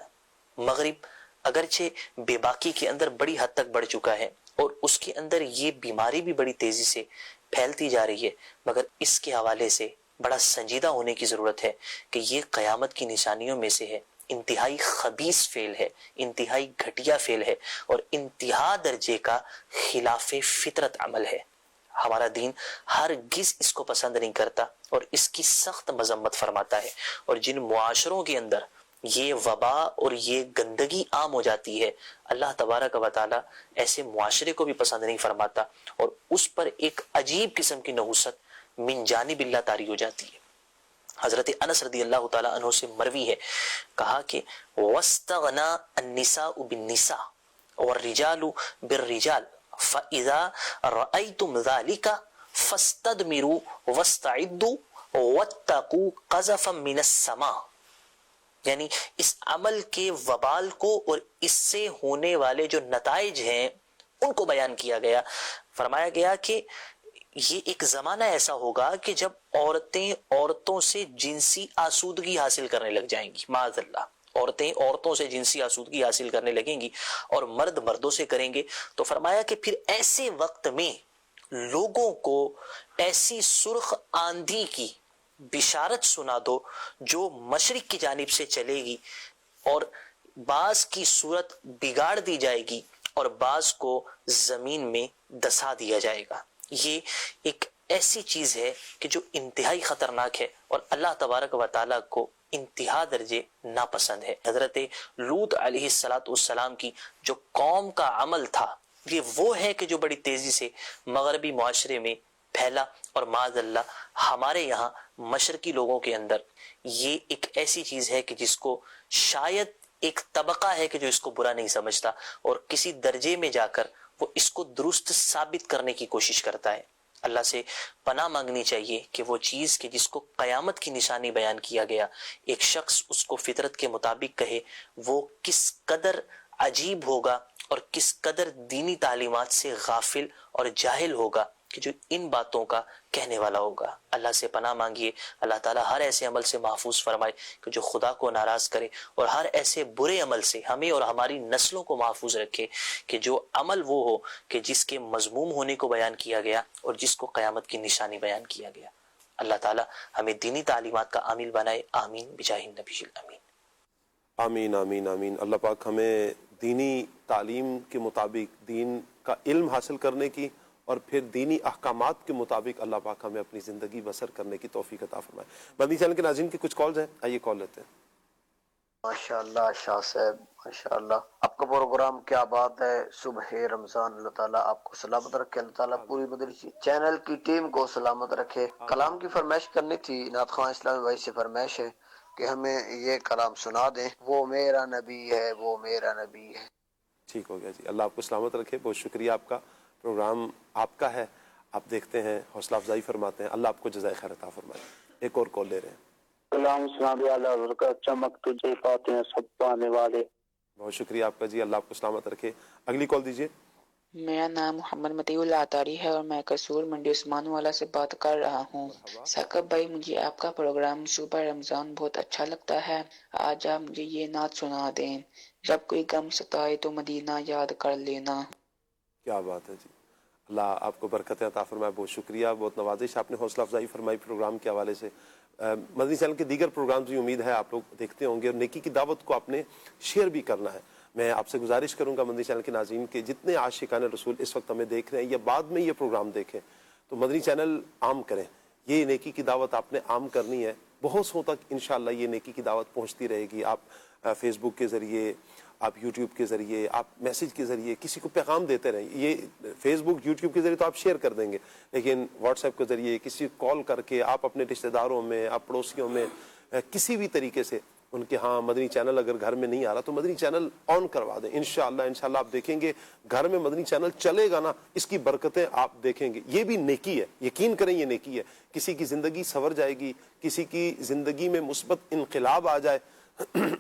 مغرب اگرچہ بے باکی کے اندر بڑی حد تک بڑھ چکا ہے اور اس کے اندر یہ بیماری بھی بڑی تیزی سے پھیلتی جا رہی ہے مگر اس کے حوالے سے بڑا سنجیدہ ہونے کی ضرورت ہے کہ یہ قیامت کی نشانیوں میں سے ہے. انتہائی خبیث فعل ہے, انتہائی گھٹیا فعل ہے اور انتہا درجے کا خلاف فطرت عمل ہے. ہمارا دین ہرگز اس کو پسند نہیں کرتا اور اس کی سخت مذمت فرماتا ہے. اور جن معاشروں کے اندر یہ وبا اور یہ گندگی عام ہو جاتی ہے اللہ تبارک و تعالی ایسے معاشرے کو بھی پسند نہیں فرماتا اور اس پر ایک عجیب قسم کی نحوست من جانب اللہ طاری ہو جاتی ہے. حضرت انس رضی اللہ تعالی عنہ سے مروی ہے, کہا کہ واستغنا النساء بالنساء والرجال بالرجال فَإِذَا رَأَيْتُمْ ذَلِكَ فَاسْتَدْمِرُوا وَاسْتَعِدُّوا وَاتَّقُوا قَذَفًا مِنَ السَّمَاءِ. یعنی اس عمل کے وبال کو اور اس سے ہونے والے جو نتائج ہیں ان کو بیان کیا گیا. فرمایا گیا کہ یہ ایک زمانہ ایسا ہوگا کہ جب عورتیں عورتوں سے جنسی آسودگی حاصل کرنے لگ جائیں گی، معاذ اللہ، عورتیں عورتوں سے جنسی آسودگی حاصل کرنے لگیں گی اور مرد مردوں سے کریں گے. تو فرمایا کہ پھر ایسے وقت میں لوگوں کو ایسی سرخ آندھی کی بشارت سنا دو جو مشرق کی جانب سے چلے گی، اور بعض کی صورت بگاڑ دی جائے گی اور بعض کو زمین میں دسا دیا جائے گا. یہ ایک ایسی چیز ہے کہ جو انتہائی خطرناک ہے اور اللہ تبارک و تعالیٰ کو انتہا درجے ناپسند ہے. حضرت لوط علیہ السلام کی جو قوم کا عمل تھا یہ وہ ہے کہ جو بڑی تیزی سے مغربی معاشرے میں پھیلا، اور معاذ اللہ ہمارے یہاں مشرقی لوگوں کے اندر یہ ایک ایسی چیز ہے کہ جس کو شاید ایک طبقہ ہے کہ جو اس کو برا نہیں سمجھتا، اور کسی درجے میں جا کر وہ اس کو درست ثابت کرنے کی کوشش کرتا ہے. اللہ سے پناہ مانگنی چاہیے کہ وہ چیز کہ جس کو قیامت کی نشانی بیان کیا گیا، ایک شخص اس کو فطرت کے مطابق کہے، وہ کس قدر عجیب ہوگا اور کس قدر دینی تعلیمات سے غافل اور جاہل ہوگا کہ جو ان باتوں کا کہنے والا ہوگا. اللہ سے پناہ مانگیے اللہ تعالیٰ ہر ایسے عمل سے محفوظ فرمائے کہ جو خدا کو ناراض کرے، اور ہر ایسے برے عمل سے ہمیں اور ہماری نسلوں کو محفوظ رکھے کہ جو عمل وہ ہو کہ جس کے مذموم ہونے کو بیان کیا گیا اور جس کو قیامت کی نشانی بیان کیا گیا. اللہ تعالیٰ ہمیں دینی تعلیمات کا عامل بنائے. آمین بجاہ النبی الامین. آمین آمین آمین. اللہ پاک ہمیں دینی تعلیم کے مطابق دین کا علم حاصل کرنے کی اور پھر دینی احکامات کے مطابق اللہ پاک ہمیں اپنی زندگی بسر کرنے کی توفیق عطا فرمائے. مدنی چینل کے ناظرین کی کچھ کالز ہیں، آئیے کال لیتے ہیں. ماشاءاللہ شاہ صاحب، ماشاءاللہ آپ کا پروگرام کیا بات ہے. صبح رمضان، اللہ تعالیٰ آپ کو سلامت رکھے، اللہ تعالیٰ پوری مدرسہ چینل کی ٹیم کو سلامت رکھے. کلام کی فرمائش کرنی تھی، نعت خواہ اسلامی بھائی سے فرمائش ہے کہ ہمیں یہ کلام سنا دیں، وہ میرا نبی ہے، وہ میرا نبی ہے. ٹھیک ہو گیا جی، اللہ آپ کو سلامت رکھے. بہت شکریہ آپ کا، پروگرام آپ کا ہے، آپ دیکھتے ہیں، حوصلہ افزائی فرماتے ہیں. اللہ آپ کو جزائے خیر عطا فرمائے. ایک اور کال لے رہے ہیں. سلام سلام اللہ برکت چمک تجھے پاتے ہیں سب پانے والے. بہت شکریہ آپ کا جی، اللہ آپ کو سلامت رکھے. اگلی کال دیجیے. میرا نام محمد مطیع اللہ عطاری ہے اور میں قصور منڈی عثمان والا سے بات کر رہا ہوں. ثاقب بھائی، مجھے آپ کا پروگرام صبح رمضان بہت اچھا لگتا ہے. آج آپ مجھے یہ نعت سنا دیں، جب کوئی غم ستائے تو مدینہ یاد کر لینا. کیا بات ہے جی، اللہ آپ کو برکتیں عطا فرمائے. بہت شکریہ، بہت نوازش آپ نے حوصلہ افزائی فرمائی پروگرام کے حوالے سے. مدنی چینل کے دیگر پروگرامز بھی امید ہے آپ لوگ دیکھتے ہوں گے، اور نیکی کی دعوت کو آپ نے شیئر بھی کرنا ہے. میں آپ سے گزارش کروں گا مدنی چینل کے ناظرین کے جتنے عاشقان رسول اس وقت ہمیں دیکھ رہے ہیں یا بعد میں یہ پروگرام دیکھیں تو مدنی چینل عام کریں. یہ نیکی کی دعوت آپ نے عام کرنی ہے. بہت سو تک انشاءاللہ یہ نیکی کی دعوت پہنچتی رہے گی. آپ فیس بک کے ذریعے، آپ یوٹیوب کے ذریعے، آپ میسیج کے ذریعے کسی کو پیغام دیتے رہیں. یہ فیس بک یوٹیوب کے ذریعے تو آپ شیئر کر دیں گے، لیکن واٹس ایپ کے ذریعے کسی کال کر کے آپ اپنے رشتہ داروں میں، آپ پڑوسیوں میں کسی بھی طریقے سے ان کے ہاں مدنی چینل اگر گھر میں نہیں آ رہا تو مدنی چینل آن کروا دیں. انشاءاللہ آپ دیکھیں گے گھر میں مدنی چینل چلے گا نا، اس کی برکتیں آپ دیکھیں گے. یہ بھی نیکی ہے، یقین کریں یہ نیکی ہے. کسی کی زندگی سنور جائے گی، کسی کی زندگی میں مثبت انقلاب آ جائے.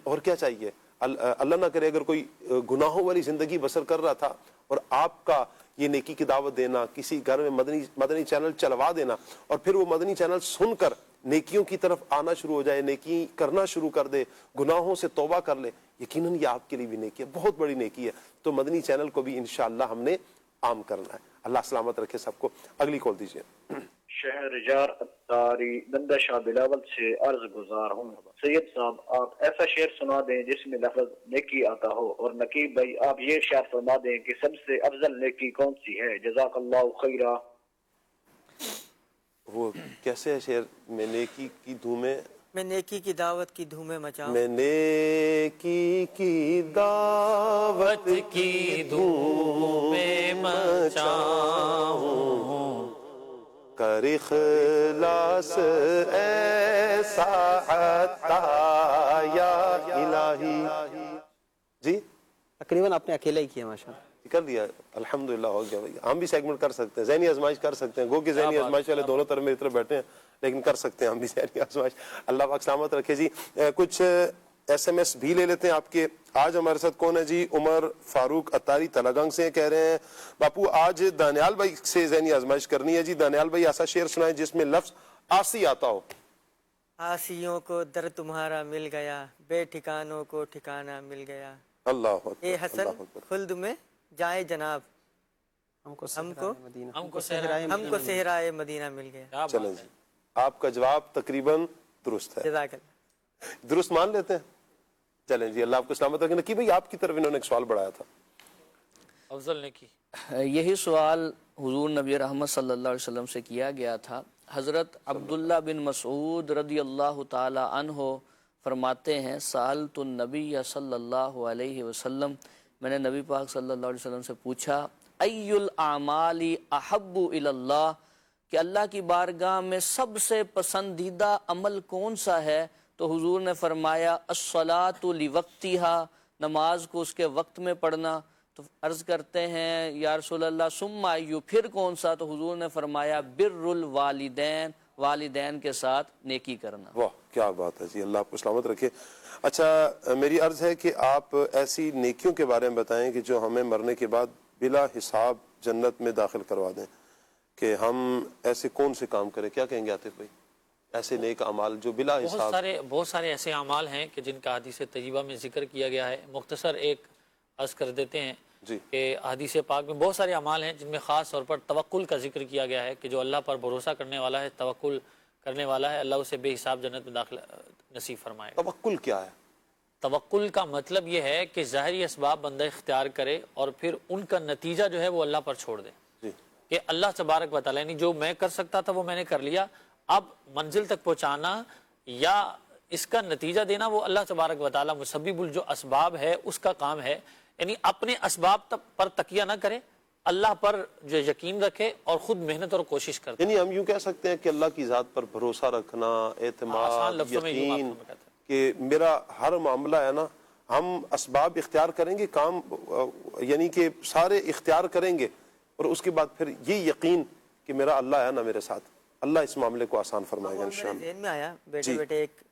اور کیا چاہیے؟ اللہ نہ کرے اگر کوئی گناہوں والی زندگی بسر کر رہا تھا اور آپ کا یہ نیکی کی دعوت دینا، کسی گھر میں مدنی چینل چلوا دینا، اور پھر وہ مدنی چینل سن کر نیکیوں کی طرف آنا شروع ہو جائے، نیکی کرنا شروع کر دے، گناہوں سے توبہ کر لے، یقیناً یہ آپ کے لیے بھی نیکی ہے، بہت بڑی نیکی ہے. تو مدنی چینل کو بھی انشاءاللہ ہم نے عام کرنا ہے. اللہ سلامت رکھے سب کو. اگلی کال دیجیے. شہر جار اتاری نندا شاہ بلاول سے عرض گزار ہوں. سید صاحب آپ ایسا شعر سنا دیں جس میں لفظ نیکی آتا ہو، اور نقیب بھائی آپ یہ شعر فرما دیں کہ سب سے افضل نیکی کون سی ہے. جزاک اللہ خیرہ. وہ کیسے ہے شعر؟ میں نیکی کی دھومیں، میں نیکی کی دعوت کی دھومیں مچاؤں، میں نیکی کی دعوت کی دھومیں مچاؤں، کر اخلاص ایسا عطا یا الہی. جی تقریباً آپ نے اکیلا ہی کیا ماشاءاللہ. کر دیا الحمدللہ، ہو گیا. ہم بھی سیگمنٹ کر سکتے ہیں، ذہنی آزمائش کر سکتے ہیں. گو کہ ذہنی آزمائش والے دونوں طرف میری طرف بیٹھے ہیں، لیکن کر سکتے ہیں ہم بھی ذہنی آزمائش. اللہ پاک سلامت رکھے جی. کچھ SMS بھی لے لیتے ہیں آپ کے. آج ہمارے ساتھ کون ہے جی؟ عمر فاروق اتاری تلگنگ سے کہہ رہے ہیں باپو آج دانیال بھائی سے ذہنی آزمائش کرنی ہے جی. دانیال بھائی ایسا شعر سنائیں جس میں لفظ آسی آتا ہو. آسیوں کو در تمہارا مل گیا، بے ٹھکانوں کو ٹھکانہ مل گیا. اللہ اکبر. اے حسن خلد میں جائے جناب، ہم کو صحرائے مدینہ مل گیا. چلیں جی، آپ کا جواب تقریباً درست ہے. جزاک اللہ. درست مان لیتے ہیں. چلیں جی، اللہ آپ کو سلامت رکھے. نقی بھائی آپ کی طرف انہوں نے ایک سوال بڑھایا تھا. افضل نے کی یہی سوال حضور نبی رحمت صلی اللہ علیہ وسلم سے کیا گیا تھا. حضرت عبداللہ بن مسعود رضی اللہ تعالی عنہ فرماتے ہیں سألت النبی صلی اللہ علیہ وسلم، میں نے نبی پاک صلی اللہ علیہ وسلم سے پوچھا ای الاعمال احب الی اللہ، کہ اللہ کی بارگاہ میں سب سے پسندیدہ عمل کون سا ہے؟ تو حضور نے فرمایا الصلاۃ لوقتہا، نماز کو اس کے وقت میں پڑھنا. تو عرض کرتے ہیں یا رسول اللہ ثم ایو، پھر کون سا؟ تو حضور نے فرمایا بر الوالدین، والدین کے ساتھ نیکی کرنا. واہ کیا بات ہے جی، اللہ آپ کو سلامت رکھے. اچھا میری عرض ہے کہ آپ ایسی نیکیوں کے بارے میں بتائیں کہ جو ہمیں مرنے کے بعد بلا حساب جنت میں داخل کروا دیں، کہ ہم ایسے کون سے کام کریں. کیا کہیں گے عاطف بھائی؟ ایسے نیک اعمال جو بلا حساب. بہت سارے ایسے اعمال ہیں کہ جن کا حدیث طیبہ میں ذکر کیا گیا ہے. مختصر ایک عرض کر دیتے ہیں جی کہ حدیث پاک میں بہت سارے اعمال ہیں جن میں خاص طور پر توکل کا ذکر کیا گیا ہے کہ جو اللہ پر بھروسہ کرنے والا ہے، توکل کرنے والا ہے، اللہ اسے بے حساب جنت میں داخل نصیب فرمائے گا. توکل کیا ہے؟ توکل کا مطلب یہ ہے کہ ظاہری اسباب بندہ اختیار کرے اور پھر ان کا نتیجہ جو ہے وہ اللہ پر چھوڑ دے. کہ اللہ تبارک و تعالیٰ یعنی جو میں کر سکتا تھا وہ میں نے کر لیا، اب منزل تک پہنچانا یا اس کا نتیجہ دینا وہ اللہ تبارک و تعالیٰ مسبب جو اسباب ہے اس کا کام ہے. یعنی اپنے اسباب پر تکیہ نہ کرے، اللہ پر جو یقین رکھے اور خود محنت اور کوشش کرے. یعنی ہم یوں کہہ سکتے ہیں کہ اللہ کی ذات پر بھروسہ رکھنا، اعتماد، یقین کہ میرا ہر معاملہ ہے نا، ہم اسباب اختیار کریں گے، کام یعنی کہ سارے اختیار کریں گے، اور اس کے بعد پھر یہ یقین کہ میرا اللہ ہے نا میرے ساتھ، اللہ اس معاملے کو آسان فرمائے گا انشاءاللہ. ذہن میں آیا بیٹے بیٹے ایک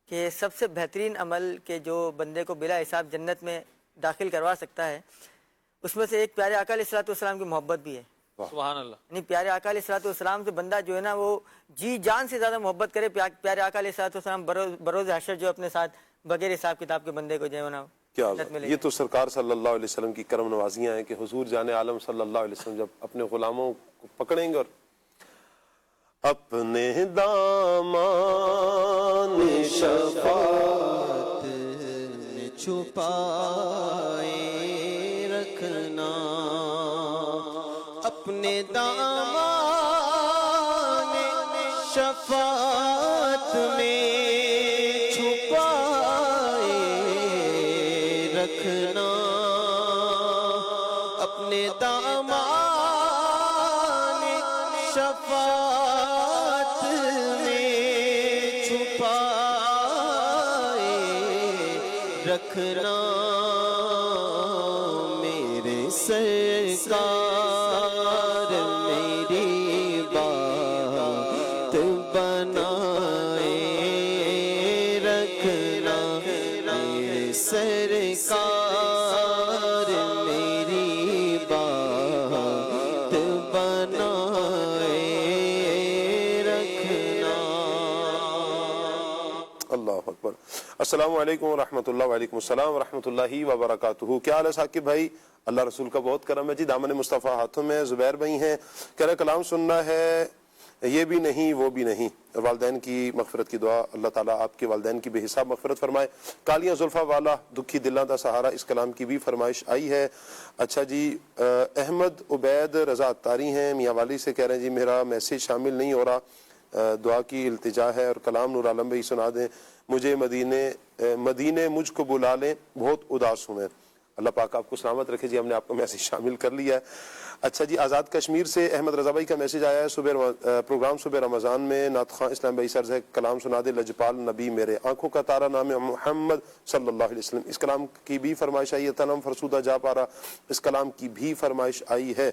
کہ سب سے بہترین عمل کہ جو بندے کو بلا حساب جنت میں داخل کروا سکتا ہے، اس میں سے ایک پیارے آقا علیہ الصلوۃ والسلام کی محبت بھی ہے. سبحان اللہ. یعنی پیارے آقا علیہ الصلوۃ والسلام سے بندہ جو ہے نا وہ جی جان سے زیادہ محبت کرے. پیارے آقا علیہ الصلوۃ والسلام بروز حشر جو اپنے ساتھ بغیر حساب کتاب کے بندے کو جو ہے نا کیا یہ تو سرکار صلی اللہ علیہ وسلم کی کرم نوازیاں ہیں کہ حضور جان عالم صلی اللہ علیہ وسلم جب اپنے غلاموں کو پکڑیں گے اور اپنے دامان شفاعت میں چھپائے رکھنا، اپنے دامان شفاعت میں چھپائے رکھنا، اپنے دامان شفاعت میں چھپائے رکھنا، میرے سرکار میری بات بنائے رکھنا، میرے سرکار میری بات بنائے رکھنا. اللہ اکبر. السلام علیکم ورحمۃ اللہ. وعلیکم السلام ورحمۃ اللہ وبرکاتہ. کیا حال ہے ثاقب بھائی؟ اللہ رسول کا بہت کرم ہے جی. دامن مصطفیٰ ہاتھوں میں. زبیر بھائی ہیں، کہہ رہے کلام سننا ہے، یہ بھی نہیں وہ بھی نہیں. والدین کی مغفرت کی دعا، اللہ تعالیٰ آپ کے والدین کی بے حساب مغفرت فرمائے. کالیاں زلفا والا دکھی دلاں دا سہارا، اس کلام کی بھی فرمائش آئی ہے. اچھا جی، احمد عبید رضا اتاری ہیں میاں والی سے، کہہ رہے ہیں جی میرا میسیج شامل نہیں ہو رہا، دعا کی التجا ہے، اور کلام نور عالم بھائی سنا دیں. مجھے مدینے مجھ کو بلا لیں، بہت اداس ہوں میں. اللہ پاک آپ کو سلامت رکھے جی. ہم نے آپ کو میسیج شامل کر لیا ہے. اچھا جی، آزاد کشمیر سے احمد رضا بھائی کا میسیج آیا ہے. پروگرام صبح رمضان میں نعت خواں اسلام بھائی سرز ہے، کلام سنا دے لجپال نبی میرے، آنکھوں کا تارا نام محمد صلی اللہ علیہ وسلم. اس کلام کی بھی فرمائش آئی ہے. تنم فرسودہ جا پارا، اس کلام کی بھی فرمائش آئی ہے.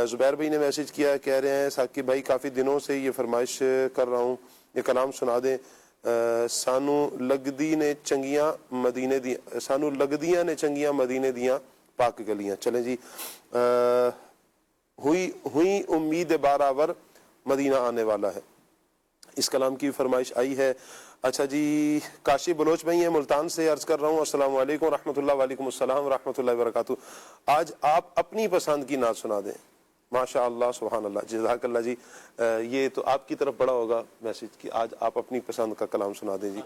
زبیر بھائی نے میسیج کیا، کہہ رہے ہیں ثاقب بھائی کافی دنوں سے یہ فرمائش کر رہا ہوں، یہ کلام سنا دیں. سانو لگدی نے چنگیاں مدینے دی سانو لگدیاں نے چنگیاں مدینے دیاں پاک گلیاں. چلیں جی, ہوئی امید بارآور مدینہ آنے والا ہے, اس کلام کی فرمائش آئی ہے. اچھا جی, کاشی بلوچ بھائی ہیں ملتان سے, عرض کر رہا ہوں السلام علیکم ورحمۃ اللہ. وعلیکم السلام ورحمۃ اللہ وبرکاتہ. آج آپ اپنی پسند کی نعت سنا دیں. ماشاء اللہ, سبحان اللہ, جزاک اللہ جی. یہ تو آپ کی طرف بڑا ہوگا میسج کہ آج آپ اپنی پسند کا کلام سنا دیں جی.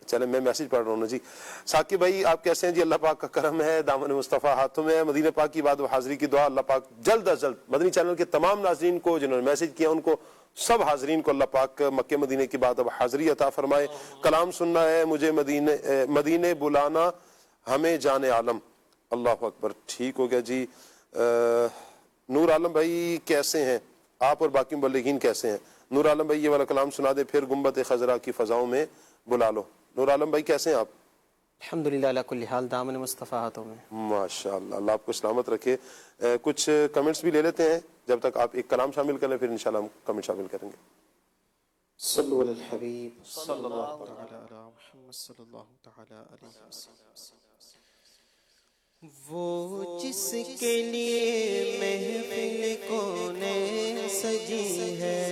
چلیں میں میسج پڑھ رہا ہوں جی. ثاقب بھائی آپ کیسے ہیں جی؟ اللہ پاک کا کرم ہے, دامن مصطفیٰ ہاتھوں میں. مدینہ پاک کی بات و حاضری کی دعا, اللہ پاک جلد از جلد مدنی چینل کے تمام ناظرین کو جنہوں نے میسج کیا ان کو سب حاضرین کو اللہ پاک مکہ مدینے کی بات اب حاضری عطا فرمائے. کلام سننا ہے مجھے مدینے بلانا ہمیں جان عالم. اللہ اکبر, ٹھیک ہو گیا جی. نور عالم بھائی کیسے ہیں آپ اور باقی مبلغین کیسے ہیں؟ نور عالم بھائی یہ والا کلام سنا دے, پھر گنبد خضرا کی فضاؤں میں بلا لو. نور عالم بھائی کیسے ہیں آپ؟ الحمدللہ علی کل حال, دامن مصطفیٰ ہاتھوں میں. ماشاءاللہ, اللہ آپ کو سلامت رکھے. کچھ کمنٹس بھی لے لیتے ہیں, جب تک آپ ایک کلام شامل کر لیں پھر انشاءاللہ ہم کمنٹ شامل کریں گے. صلو علی الحبیب صلی اللہ تعالی علی محمد صلی اللہ تعالی علیہ وسلم. وہ جس کے لیے محفل کونے سجی ہے,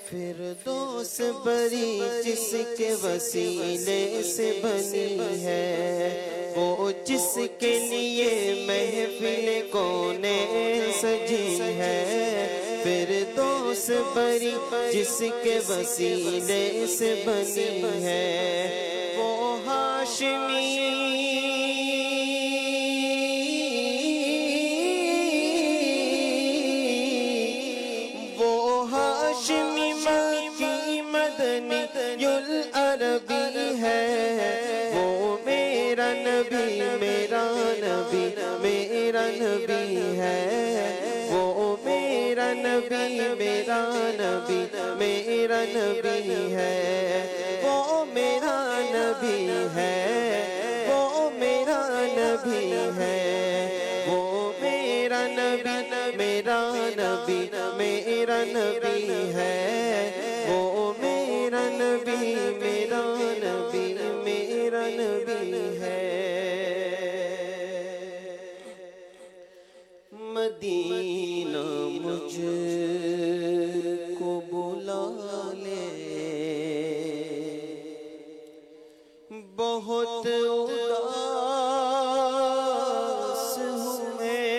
فردوس بری جس کے وسیلے سے بنی ہے. وہ جس کے لیے محفل کونے سجی ہے, فردوس بری جس کے وسیلے سے بنی ہے. وہ ہاشمی مکی مدنی العربی ہے. وہ میرا نبی میرا نبی میرا نبی ہے. وہ میرا نبی میرا نبی میرا نبی ہے. وہ میرا نبی ہے, وہ میرا نبی ہے. وہ میرا نبی میرا نبی میرا نبی ہے. وہ میرا نبی میرا نبی میرا نبی ہے. مدینہ مجھ کو بلا لے, بہت اداس ہوں میں.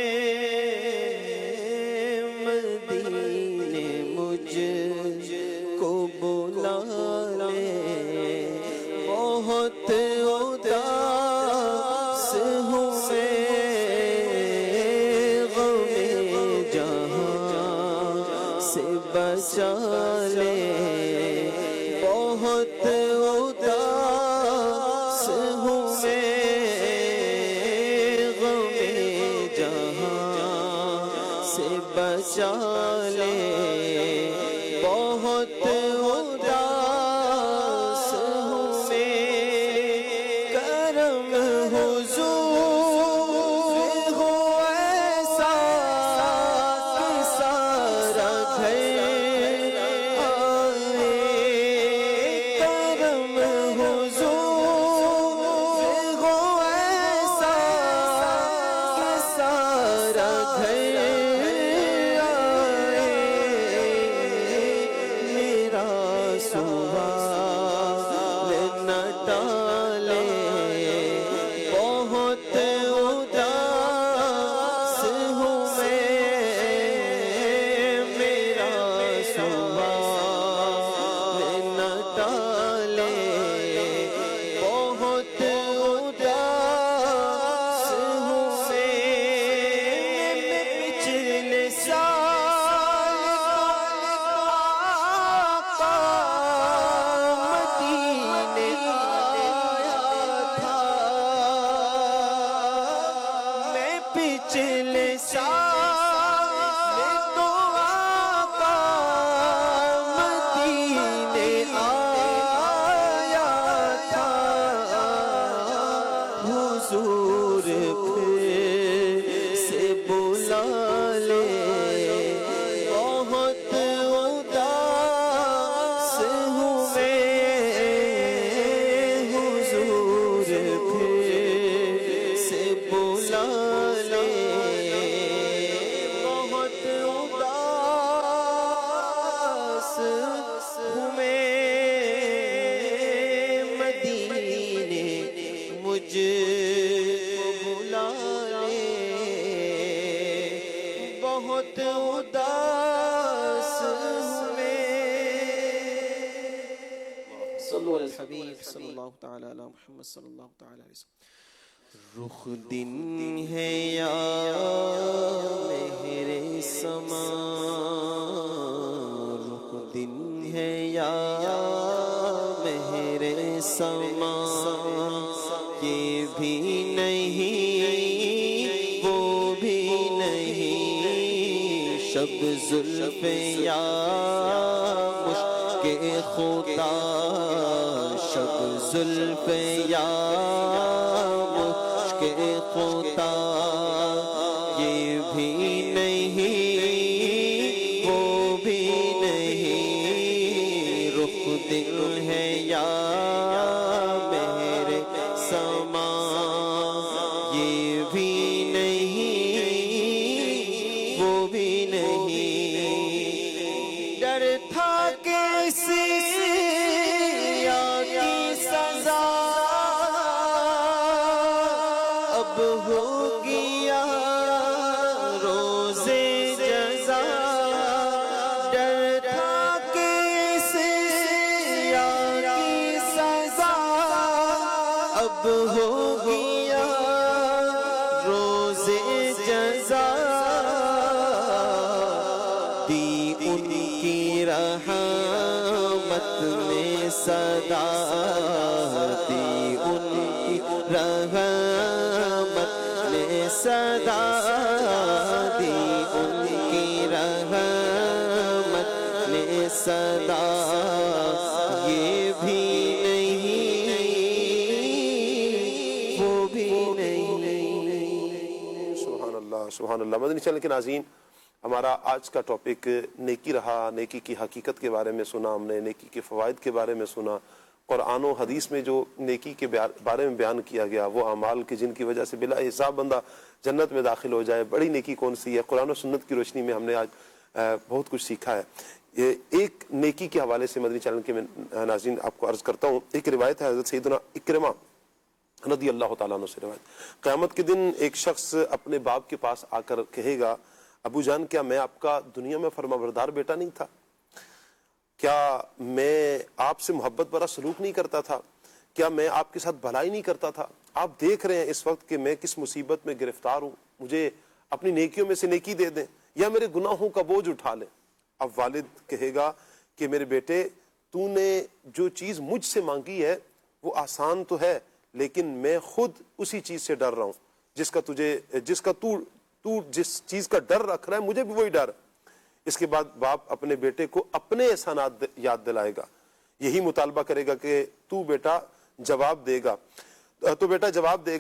مدینے مجھ کو بلا لے, بہت اداس ہوں میں. غم جہاں سے بچا لے, بہت اداس ہوں میں. غم جہاں سے بچا لے, بہت اداس ہوں میں. کرم حضور ہو ایسا کہ سارا گھر آئے. کرم حضور ہو ایسا کہ سارا گھر آئے. صلو علی الحبیب صلی اللہ تعالی علی محمد صلی اللہ تعالی علیہ وسلم. رخ دن ہے یا مہر سما، رخ دن ہے یا مہر سما، یہ بھی نہیں وہ بھی نہیں، شب زلف یا مشک خدا، شب زلف یا مشک خدا، یہ بھی نہیں وہ بھی نہیں، رخ دل ہے یا مہر سما، یہ بھی نہیں وہ بھی نہیں، ڈر تھا کیسی کی سزا اب ہو گیا روزے جزا، ڈر تھا کیسی کی سزا اب ہو گیا روزے جزا، دی ان کی رحمت نے صدا، دی ان کی رحمت نے صدا، دی ان کی رحمت نے صدا، یہ بھی نہیں وہ بھی نہیں. سبحان اللہ سبحان اللہ. مدنی چینل کے ناظرین، ہمارا آج کا ٹاپک نیکی رہا. نیکی کی حقیقت کے بارے میں سنا ہم نے، نیکی کے فوائد کے بارے میں سنا. قرآن و حدیث میں جو نیکی کے بارے میں بیان کیا گیا، وہ اعمال کے جن کی وجہ سے بلا حساب بندہ جنت میں داخل ہو جائے، بڑی نیکی کون سی ہے. قرآن و سنت کی روشنی میں ہم نے آج بہت کچھ سیکھا ہے. ایک نیکی کے حوالے سے مدنی چینل کے میں ناظرین آپ کو عرض کرتا ہوں. ایک روایت ہے حضرت سیدنا اکرمہ رضی اللہ تعالیٰ عنہ سے روایت. قیامت کے دن ایک شخص اپنے باپ کے پاس آ کر کہے گا، ابو جان کیا میں آپ کا دنیا میں فرما بردار بیٹا نہیں تھا؟ کیا میں آپ سے محبت برا سلوک نہیں کرتا تھا؟ کیا میں آپ کے ساتھ بھلائی نہیں کرتا تھا؟ آپ دیکھ رہے ہیں اس وقت کہ میں کس مصیبت میں گرفتار ہوں، مجھے اپنی نیکیوں میں سے نیکی دے دیں یا میرے گناہوں کا بوجھ اٹھا لیں. اب والد کہے گا کہ میرے بیٹے، تو نے جو چیز مجھ سے مانگی ہے وہ آسان تو ہے، لیکن میں خود اسی چیز سے ڈر رہا ہوں جس کا تو جس چیز کا ڈر رکھ رہا ہے، مجھے بھی وہی ڈر. اس کے بعد باپ اپنے بیٹے کو اپنے احسانات یاد دلائے گا، یہی مطالبہ کرے گا کہ تو بیٹا جواب دے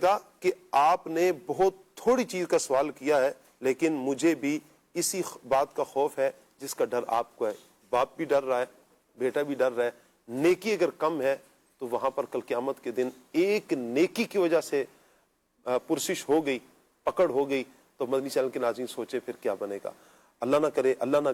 گا کہ آپ نے بہت تھوڑی چیز کا سوال کیا ہے، لیکن مجھے بھی اسی بات کا خوف ہے جس کا ڈر آپ کو ہے. باپ بھی ڈر رہا ہے، بیٹا بھی ڈر رہا ہے. نیکی اگر کم ہے تو وہاں پر کل قیامت کے دن ایک نیکی کی وجہ سے پرسش ہو گئی، پکڑ ہو گئی، تو مدنی چینل کے ناظرین سوچے پھر کیا بنے گا. اللہ نہ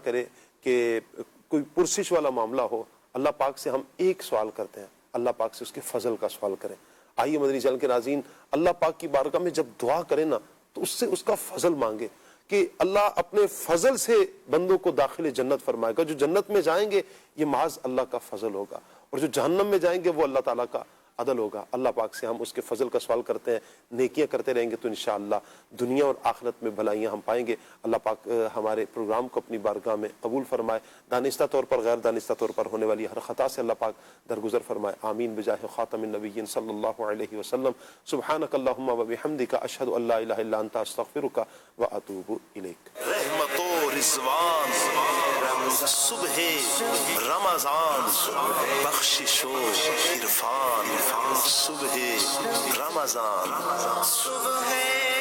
کرے کہ کوئی پرسش والا معاملہ ہو. اللہ پاک سے ہم ایک سوال کرتے ہیں، اللہ پاک سے اس کے فضل کا سوال کریں. آئیے مدنی چینل کے ناظرین، اللہ پاک کی بارگاہ میں جب دعا کریں نا تو اس سے اس کا فضل مانگے کہ اللہ اپنے فضل سے بندوں کو داخل جنت فرمائے گا. جو جنت میں جائیں گے یہ محض اللہ کا فضل ہوگا، اور جو جہنم میں جائیں گے وہ اللہ تعالیٰ کا عدل ہوگا. اللہ پاک سے ہم اس کے فضل کا سوال کرتے ہیں. نیکیاں کرتے رہیں گے تو انشاءاللہ دنیا اور آخرت میں بھلائیاں ہم پائیں گے. اللہ پاک ہمارے پروگرام کو اپنی بارگاہ میں قبول فرمائے. دانستہ طور پر غیر دانستہ طور پر ہونے والی ہر خطا سے اللہ پاک درگزر فرمائے. آمین بجاہ خاتم النبیین صلی اللہ علیہ وسلم. سبحانک اللہم و بحمدک، اشہد ان لا الہ الا انت، استغفرک و اتوب الیک. رحمت و رضوان صبح رمضان، بخشش و عرفان صبح رمضان. صبح